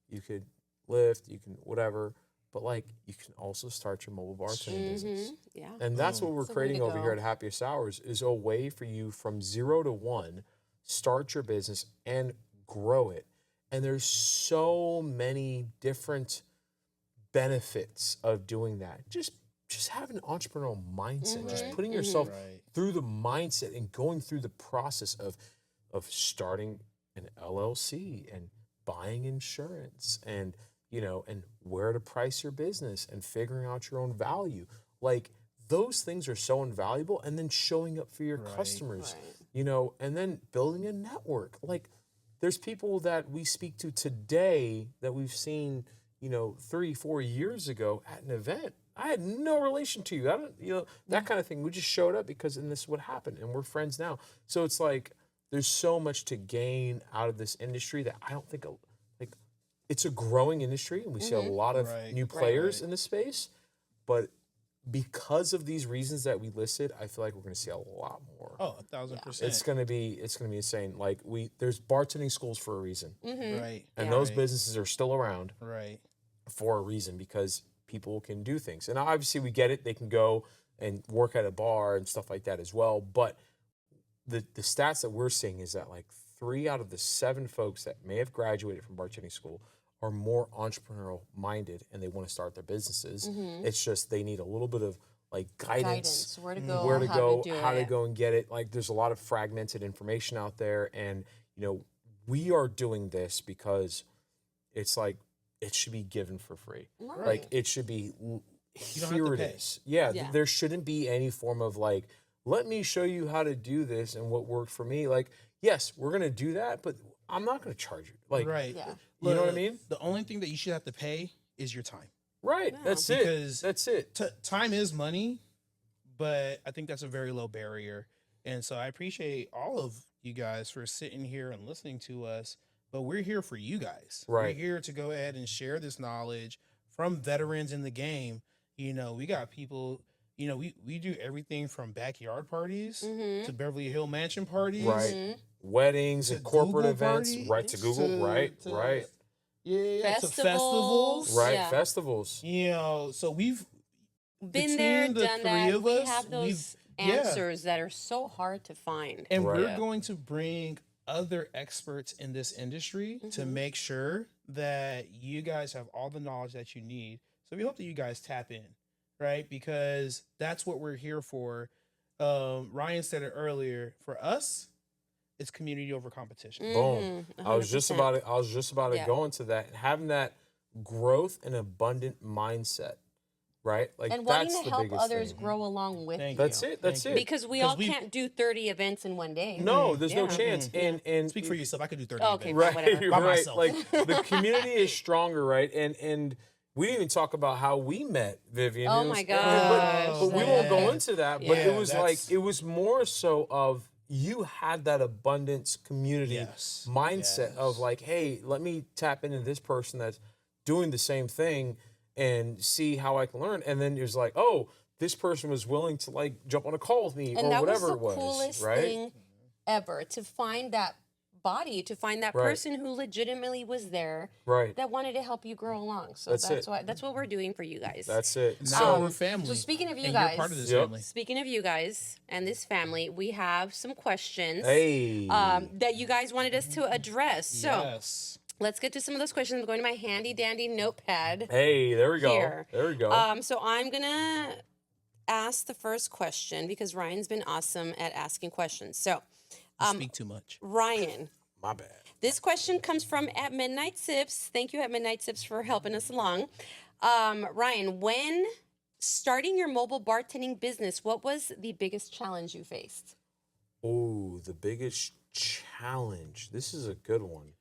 you could Lyft, you can whatever, but like you can also start your mobile bartending business. Yeah. And that's what we're It's a way creating to over here go. at Happiest Hours is a way for you from 0 to 1, start your business and grow it. And there's so many different benefits of doing that. Just having an entrepreneurial mindset, just putting yourself Right. through the mindset and going through the process of starting an LLC and buying insurance and and where to price your business and figuring out your own value. Like those things are so invaluable, and then showing up for your customers, and then building a network. Like there's people that we speak to today that we've seen, 3-4 years ago at an event. I had no relation to you. I don't, that kind of thing. We just showed up because, and this is what happened, and we're friends now. So it's like, there's so much to gain out of this industry that I don't think, like, it's a growing industry, and we see a lot of new players in this space. But because of these reasons that we listed, I feel like we're going to see a lot more. Oh, 1,000%. It's gonna be insane. Like there's bartending schools for a reason, Right. and those businesses are still around Right. for a reason because people can do things. And obviously we get it; they can go and work at a bar and stuff like that as well. But the stats that we're seeing is that like 3 out of the 7 folks that may have graduated from bartending school are more entrepreneurial minded and they want to start their businesses. It's just they need a little bit of like guidance, Where to go, where to how go, to do how to it. go and get it. Like there's a lot of fragmented information out there, and we are doing this because it's like it should be given for free. Right. Like it should be don't have here to it pay. is. Yeah, Yeah. there shouldn't be any form of like, let me show you how to do this and what worked for me. Like, yes, we're gonna do that, but I'm not gonna charge you. Like, Right. Yeah. You know what I Look, mean? The only thing that you should have to pay is your time. Right. That's it. Because That's it. Time is money, but I think that's a very low barrier. And so I appreciate all of you guys for sitting here and listening to us but we're here for you guys. Right. We're here to go ahead and share this knowledge from veterans in the game. You know, we got people, you know, we do everything from backyard parties to Beverly Hill Mansion parties. Right. Weddings To and corporate Google events. parties, Right. To Google. Right. Right. Yeah. To Festivals. festivals. Right. Yeah. Festivals. You know, so we've Been there, between the done three that. of We us, have we've- those yeah. answers that are so hard to find. And Right. we're going to bring other experts in this industry to make sure that you guys have all the knowledge that you need. So we hope that you guys tap in, right? Because that's what we're here for. Ryan said it earlier. For us, it's community over competition. Boom. I was just 100%. about it. I was just about to Yeah. go into that. Having that growth and abundant mindset, right? Like And that's wanting to the help biggest others thing. grow along with Thank you. That's it. That's Thank it. you. Because we 'Cause all we- can't do 30 events in one day. No, there's no Yeah. chance. And Speak for yourself. I could do 30 Okay, events. right, whatever. By right. myself. Like the community is stronger, right? And we didn't even talk about how we met, Vivian. Oh It was- my But we won't go Yeah. into that. But Yeah, it was like that's- it was more so of you had that abundance community Yes. mindset of Yes. like, hey, let me tap into this person that's doing the same thing and see how I can learn. And then it was like, oh, this person was willing to like jump on a call with me And or that was whatever the it was. coolest right? thing ever, to find that body, to find that Right. person who legitimately was there, Right. that wanted to help you grow along. So That's that's it. why that's what we're doing for you guys. That's it. Now we're family. So speaking of you and guys, you're part of this Yep. family. speaking of you guys and this family, we have some questions Hey. that you guys wanted us to address. So Yes. let's get to some of those questions. I'm going to my handy dandy notepad. Hey, there we go. Here. There we go. So I'm gonna ask the first question because Ryan's been awesome at asking questions. So Speak too much. Ryan, My bad. this question comes from at Midnight Sips. Thank you, at Midnight Sips, for helping us along. Ryan, when starting your mobile bartending business, what was the biggest challenge you faced? Oh, the biggest challenge. This is a good one.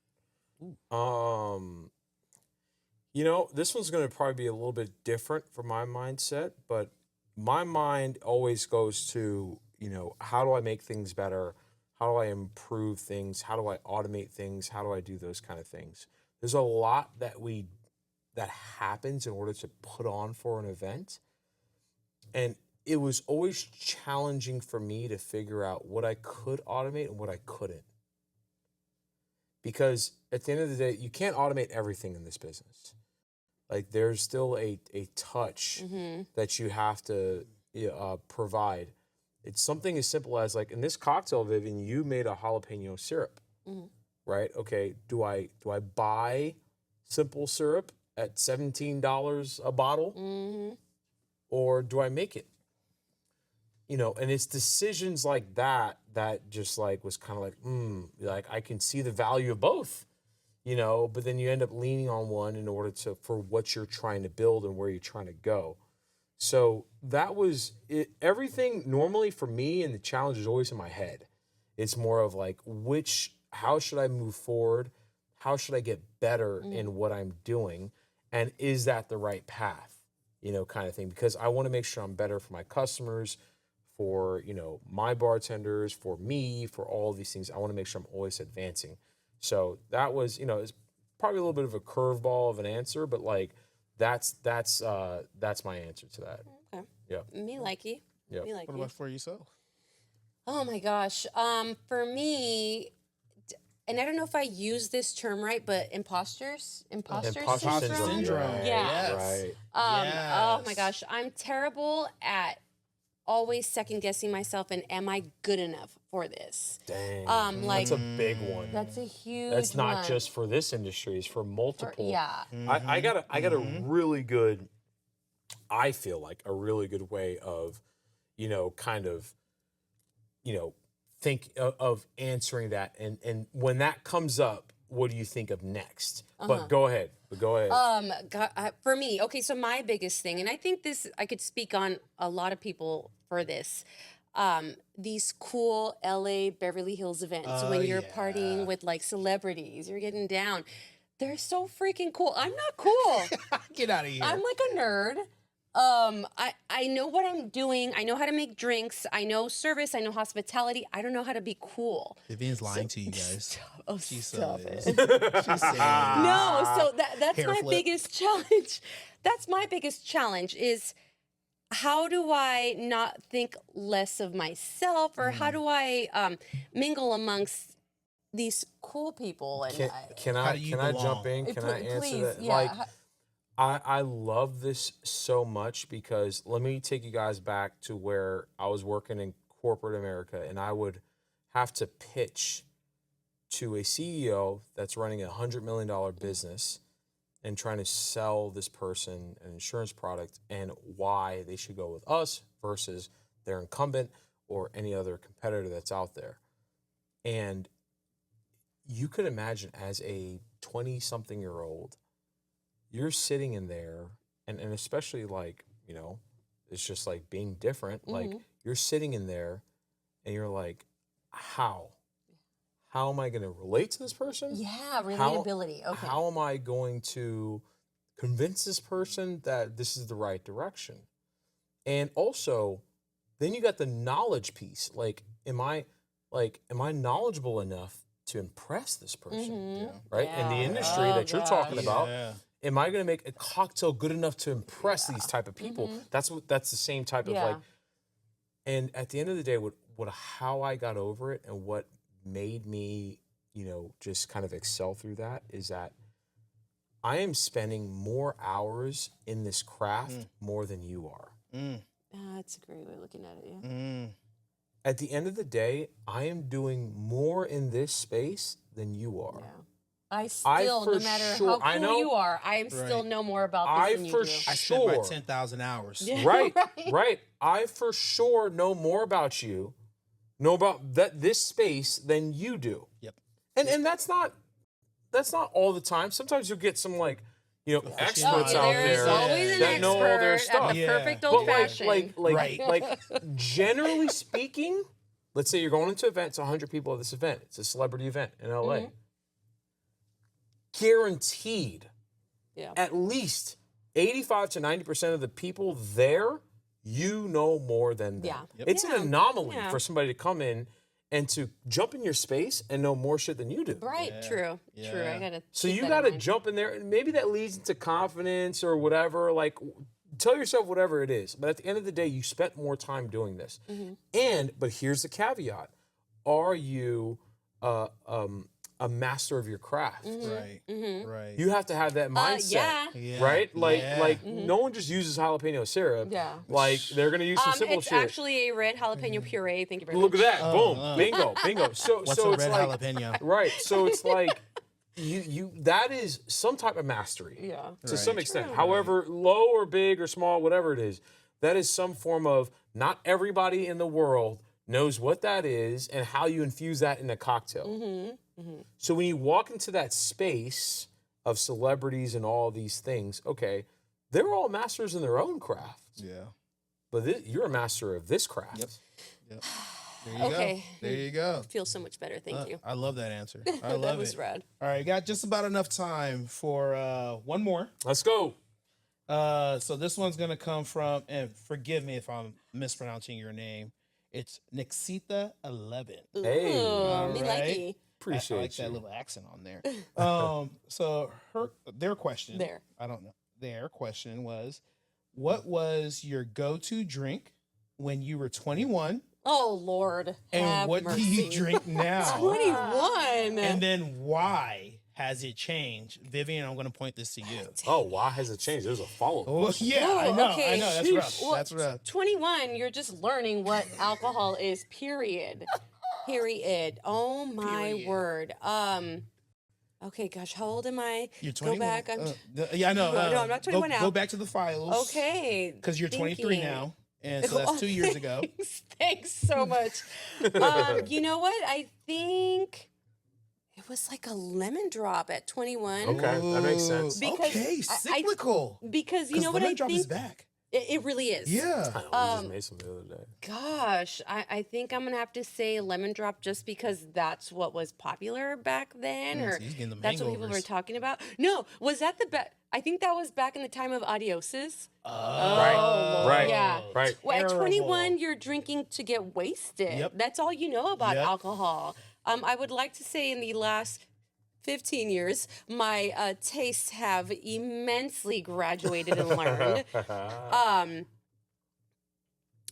You know, this one's going to probably be a little bit different for my mindset, but my mind always goes to, you know, how do I make things better? How do I improve things? How do I automate things? How do I do those kind of things? There's a lot that happens in order to put on for an event. And it was always challenging for me to figure out what I could automate and what I couldn't. Because at the end of the day, you can't automate everything in this business. Like there's still a touch that you have to provide. It's something as simple as like in this cocktail, Vivian, you made a jalapeno syrup, right? Okay, do I buy simple syrup at $17 a bottle, or do I make it? You know, and it's decisions like that that just like was kind of like, like I can see the value of both, you know, but then you end up leaning on one in order for what you're trying to build and where you're trying to go. So that was it. Everything normally for me, and the challenge is always in my head. It's more of like, how should I move forward? How should I get better in what I'm doing? And is that the right path? You know, kind of thing, because I want to make sure I'm better for my customers, for, you know, my bartenders, for me, for all of these things. I want to make sure I'm always advancing. So that was, you know, it's probably a little bit of a curveball of an answer, but like that's my answer to that. Okay. Yeah. Me likey. Yep. Me What likey. about for yourself? Oh my gosh. For me, and I don't know if I use this term right, but imposter Imposter syndrome. syndrome. Yeah. Right. Oh my gosh, I'm terrible at always second guessing myself and am I good enough for this? Dang. Like That's a big one. that's a huge That's not one. just for this industry, it's for multiple. Yeah. I got a really good, I feel like a really good way of, you know, kind of, you know, think of answering that. And when that comes up, what do you think of next? But go ahead. For me, okay, so my biggest thing, and I think this, I could speak on a lot of people for this, these cool LA Beverly Hills events when you're partying with like celebrities, you're getting down. They're so freaking cool. I'm not cool. Get out of here. I'm like a nerd, I know what I'm doing. I know how to make drinks. I know service. I know hospitality. I don't know how to be cool. Vivian's lying to you guys. Oh, She stop so it. is. She's saying No, so that's Hair my flip. biggest challenge. That's my biggest challenge is how do I not think less of myself, or how do I mingle amongst these cool people? And Can How do you I belong? jump in? Can I answer please, that? yeah. Like, I love this so much because let me take you guys back to where I was working in corporate America, and I would have to pitch to a CEO that's running $100 million business and trying to sell this person an insurance product and why they should go with us versus their incumbent or any other competitor that's out there. And you could imagine as a 20-something-year-old, you're sitting in there, and especially like, you know, it's just like being different. Like you're sitting in there and you're like, how am I going to relate to this person? Yeah, relatability. Okay. How am I going to convince this person that this is the right direction? And also, then you got the knowledge piece. Like, am I knowledgeable enough to impress this person? Right? In the industry that you're talking about, am I going to make a cocktail good enough to impress these type of people? That's the same type of like. And at the end of the day, how I got over it and what made me, you know, just kind of excel through that is that I am spending more hours in this craft more than you are. That's a great way of looking at it. Yeah. At the end of the day, I am doing more in this space than you are. Yeah. I still, no matter how cool you are, I still know more about this than you do. I spent my 10,000 hours. Yeah. Right. I for sure know more about you, know about this space than you do. Yep. And that's not all the time. Sometimes you'll get some like, you know, experts out there is there always an that know all their expert stuff. at the perfect But old fashioned. like generally speaking, let's say you're going into an event, it's 100 people at this event. It's a celebrity event in LA. Guaranteed, at least 85 to 90% of the people there, you know more than them. It's an anomaly for somebody to come in and to jump in your space and know more shit than you do. Right, true. I gotta. So you got to jump in there, and maybe that leads into confidence or whatever. Like, tell yourself whatever it is. But at the end of the day, you spent more time doing this. But here's the caveat: are you a master of your craft? Right. You have to have that mindset, right? Like no one just uses jalapeno syrup. Like they're gonna use some simple it's shit. actually a red jalapeno puree. Thank you very Look much. at that! Boom! Bingo! So What's so a it's red like jalapeno? right. So it's like you that is some type of mastery. To some extent, however low or big or small, whatever it is, that is some form of. Not everybody in the world knows what that is and how you infuse that in a cocktail. So when you walk into that space of celebrities and all these things, okay, they're all masters in their own craft. But you're a master of this craft. There you go. There you go. Feels so much better. Thank you. I love that answer. I love That was it. rad. All right, got just about enough time for one more. Let's go. So this one's gonna come from, and forgive me if I'm mispronouncing your name. It's Nixita11. Hey, Ooh, me right. likey. Appreciate I like you. that little accent on there. So their question. I don't know. Their question was, what was your go-to drink when you were 21? Oh Lord. And have what mercy. do you drink now? 21. And then why has it changed? Vivian, I'm going to point this to you. Oh, why has it changed? There's a follow-up. Oh, yeah, Whoa, I know. okay. That's rough. Well, That's rough. 21, you're just learning what alcohol is, period. Period. Oh my word. Okay, gosh, how old am I? You're 21. Go back. Yeah, I know. No, I'm not 21 now. Go back to the files. Okay. Because you're 23 thinking. now. And so that's 2 years ago. Thanks so much. You know what? I think it was like a lemon drop at 21. Okay, that makes sense. Because okay, cyclical. Because you know what I lemon drop think? is back. It really is. Yeah. We just made some the other day. Gosh, I think I'm gonna have to say lemon drop just because that's what was popular back then, or so he's getting them that's what people were hangovers. talking about. No, was that the I think that was back in the time of adioses. Right. Yeah. Right. Well, at 21, Terrible. you're drinking to get wasted. Yep. That's all you know about Yep. alcohol. I would like to say in the last 15 years, my tastes have immensely graduated and learned.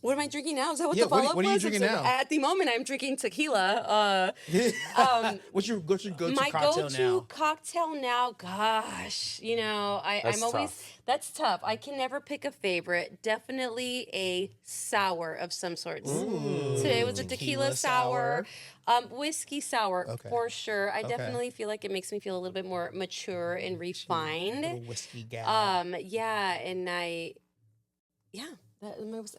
What am I drinking now? Is that what Yeah, the follow-up what are you was? drinking So now? At the moment, I'm drinking tequila. What's your go-to My cocktail go-to now? cocktail now, gosh, you know, That's I'm always, tough. that's tough. I can never pick a favorite. Definitely a sour of some sorts. Today was a tequila sour. Whiskey sour, Okay. for sure. I definitely feel like it makes me feel a little bit more mature and Little refined. whiskey gal. Yeah, and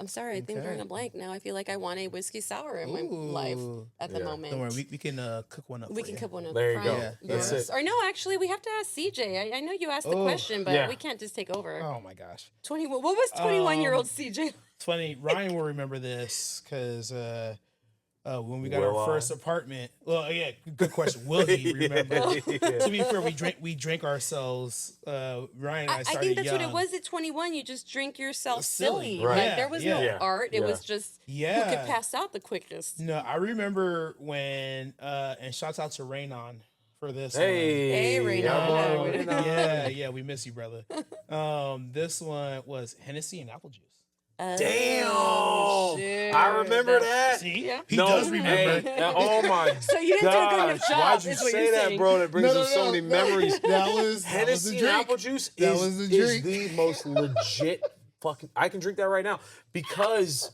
I'm sorry, I think I'm drawing Okay. a blank now. I feel like I want a whiskey sour in my life Ooh. at the Yeah. moment. Don't worry, we can cook one up. We for can you. cook one up. There you go. Yeah. That's Yes. it. Or no, actually, we have to ask CJ. I know you asked the Oh, question, but yeah. we can't just take over. Oh my gosh, 21. What was 21-year-old CJ? it's funny. Ryan will remember this because when we got Will our I? first apartment. Well, yeah, good question. Will he remember? Yeah. To be fair, we drank ourselves. Ryan and I I started think that's what it young. was at 21. You just drink yourself Silly. silly. Right. Like, there was Yeah. no Yeah. art. It Yeah. was just who Yeah. could pass out the quickest. No, I remember when and shouts out to Raynon for this Hey. Hey, Raina. yeah, Hi, boy, Raina. one. Yeah, we miss you, brother. This one was Hennessy and apple juice. Damn. Shoot. I remember that. See? Yeah. He No, does remember. hey, oh my So you didn't do a good enough gosh, job, why'd you is what say you're that, saying. bro? That brings us so many no. memories. That was the Hennessy and drink. apple juice That is, was the is drink. the most legit fucking. I can drink that right now because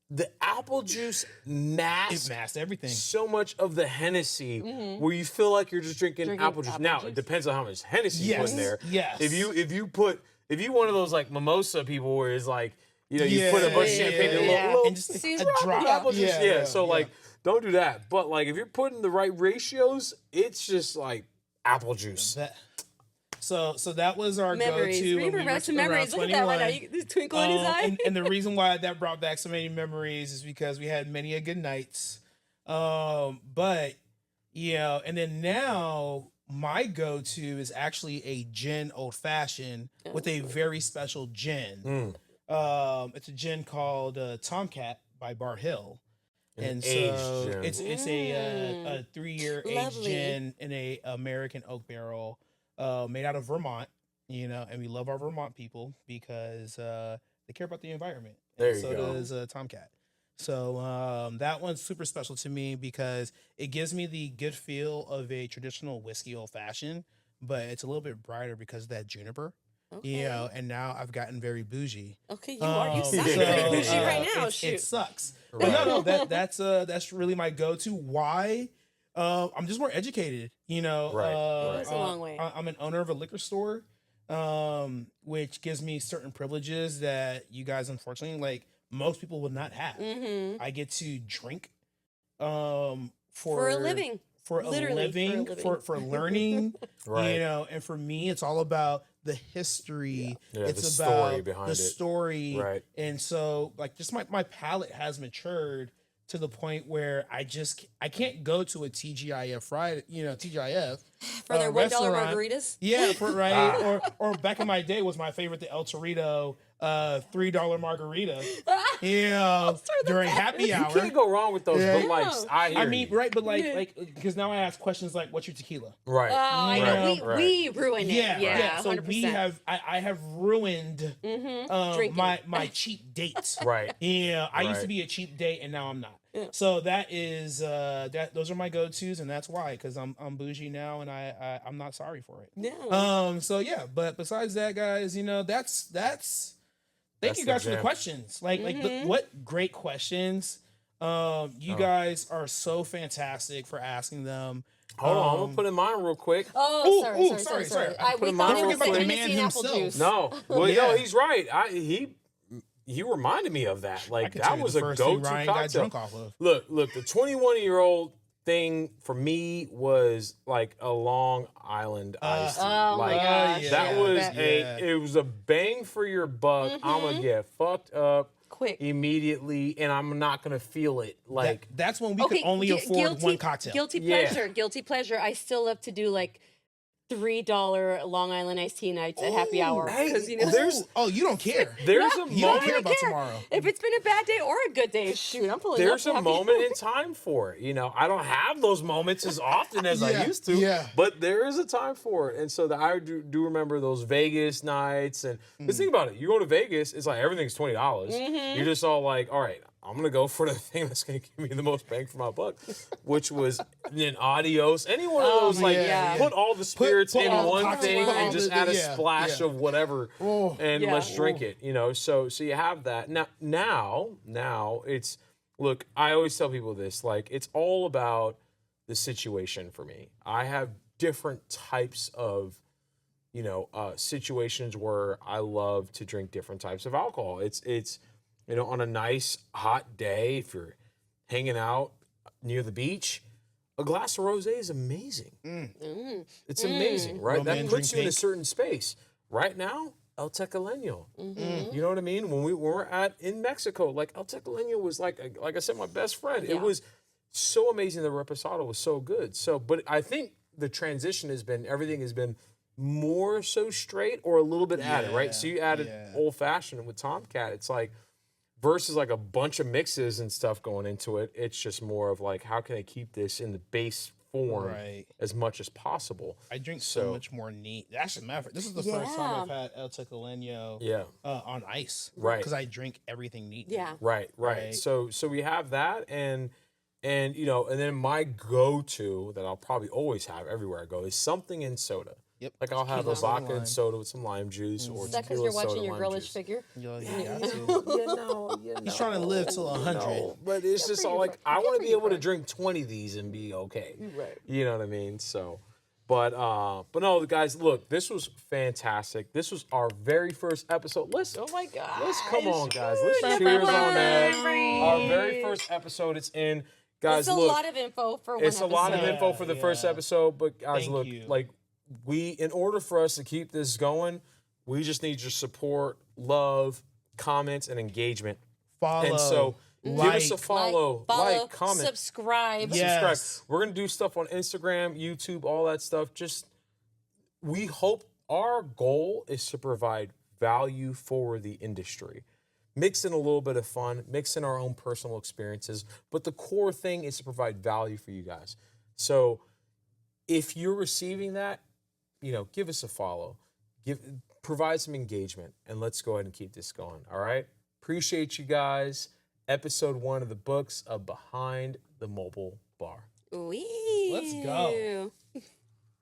the apple juice It masks masked everything. so much of the Hennessy where you feel like you're just drinking apple juice. apple Now juice. it depends on how much Hennessy you put in there. Yes. If you one of those like mimosa people where it's like, you know, you put a bunch of champagne in a yeah. little And just See, a drop drop. of apple juice. Yeah. So yeah. like, don't do that. But like, if you're putting the right ratios, it's just like apple juice. So that was our Memories. go-to when we Remember were some around memories. Look at that right now. 21. There's a twinkle in his eye. And the reason why that brought back so many memories is because we had many a good nights. But yeah, and then now my go-to is actually a gin old fashioned with a very special gin. It's a gin called Tomcat by Bar Hill. And aged so gin. it's a 3-year aged Lovely. gin in a American oak barrel, made out of Vermont. You know, and we love our Vermont people because they care about the environment. There And you so go. does Tomcat. So that one's super special to me because it gives me the good feel of a traditional whiskey old fashioned, but it's a little bit brighter because of that juniper. You know, and now I've gotten very bougie. Okay, you are. You sound so, pretty bougie right now. It Shoot. sucks. Right. But no, that's really my go-to. Why? I'm just more educated. You know, Right, right. That's a long way. I'm an owner of a liquor store, which gives me certain privileges that you guys, unfortunately, like most people would not have. Mm-hmm. I get to drink For a living. for a Literally, living, for a living. for learning, Right. you know, and for me, it's all about the history. Yeah, It's the about story behind the it. story. Right. And so, like, just my palate has matured to the point where I can't go to a TGIF Friday, you know, TGIF For their $1 restaurant. margaritas. Yeah, right. Or back in my day was my favorite, the El Torito $3 margarita. Yeah, during happy You hour. can't go wrong with those. Yeah. But like, I hear I mean, you. right, but like, because now I ask questions like, "What's your tequila?" Right. Oh, I know. Right. We ruined it. Yeah, So 100%. we have, I have ruined Drinking. my cheap dates. Right. Yeah, I used to Right. be a cheap date, and now I'm not. So that is those are my go-tos, and that's why, because I'm bougie now, and I'm not sorry for it. Yeah. So yeah, but besides that, guys, you know, that's thank That's you the guys for the jam. questions. Like what great questions. You guys are so fantastic for asking them. Hold on, I'm gonna put in mine real quick. Oh, ooh, sorry. sorry. I'm We putting thought mine it was real the quick. Hennessy and apple himself. juice. No, well, Yeah. no, he's right. He reminded me of that. I Like can tell that you was the a first thing go-to Ryan got cocktail. drunk off of. Look, the 21-year-old thing for me was like a Long Island iced tea. Oh my Like, gosh. that yeah, was yeah. it was a bang for your buck. I'm gonna get fucked up Quick. immediately, and I'm not gonna feel it. Like, That's when we could only afford one cocktail. Guilty Yeah. pleasure. Guilty pleasure. I still love to do like $3 Long Island iced tea nights at happy hour. hey, 'Cause, you know, there's You don't care. there's a You don't moment. care about care. tomorrow. If it's been a bad day or a good day, shoot, I'm pulling There's up a happy moment hour. in time for it. You know, I don't have those moments as often as I Yeah, used to, yeah. but there is a time for it. And so I do remember those Vegas nights. And because think about it, you go to Vegas, it's like everything's $20. You're just all like, all right, I'm going to go for the thing that's going to give me the most bang for my buck, which was an Adios. Any one of those, like, yeah. put all the spirits put in all the one cocktails, thing put all and just the- add a yeah, splash yeah. of whatever and Yeah. let's drink it, you know? So you have that. Now it's, look, I always tell people this, like, it's all about the situation for me. I have different types of, situations where I love to drink different types of alcohol. It's on a nice hot day, if you're hanging out near the beach, a glass of rosé is amazing. It's amazing, right? Roman That puts drink you in a pink. certain space. Right now, El Tequileno. You know what I mean? When we were in Mexico, like El Tequileno was like I said, my best friend. It was so amazing. The reposado was so good. So, but I think the transition everything has been more so straight or a little bit added, right? So you added old fashioned with Tomcat. It's like versus like a bunch of mixes and stuff going into it. It's just more of like, how can I keep this in the base form Right. as much as possible? I drink so much more neat. Actually, matter of fact, this is the first time I've had El Tequileno on ice. Right. Because I drink everything neat. Yeah. Right. Right. So we have that, and then my go-to that I'll probably always have everywhere I go is something in soda. Yep. Like I'll have a Tequila, vodka lime. and soda with some lime juice, or Is that because tequila, you're soda, watching your lime girlish juice. figure? You got to. He's trying to live till 100. No, but it's just all like I want to be able to drink 20 of these and be okay. Right. You know what I mean? So, but no, guys, look, this was fantastic. This was our very first episode. Oh my God. Let's come on, guys. Let's cheers on that. Our very first episode. It's in, guys. It's a look, lot of info for one it's a lot of episode. info for the first Yeah. episode, but guys, Thank look, you. like in order for us to keep this going, we just need your support, love, comments, and engagement. Follow. And so give us a follow, like, comment, subscribe. Yeah. subscribe. We're gonna do stuff on Instagram, YouTube, all that stuff. Just we hope our goal is to provide value for the industry. Mix in a little bit of fun, mix in our own personal experiences, but the core thing is to provide value for you guys. So if you're receiving that, give us a follow, provide some engagement, and let's go ahead and keep this going. All right. Appreciate you guys. Episode 1 of the books of Behind the Mobile Bar. Wee. Let's go.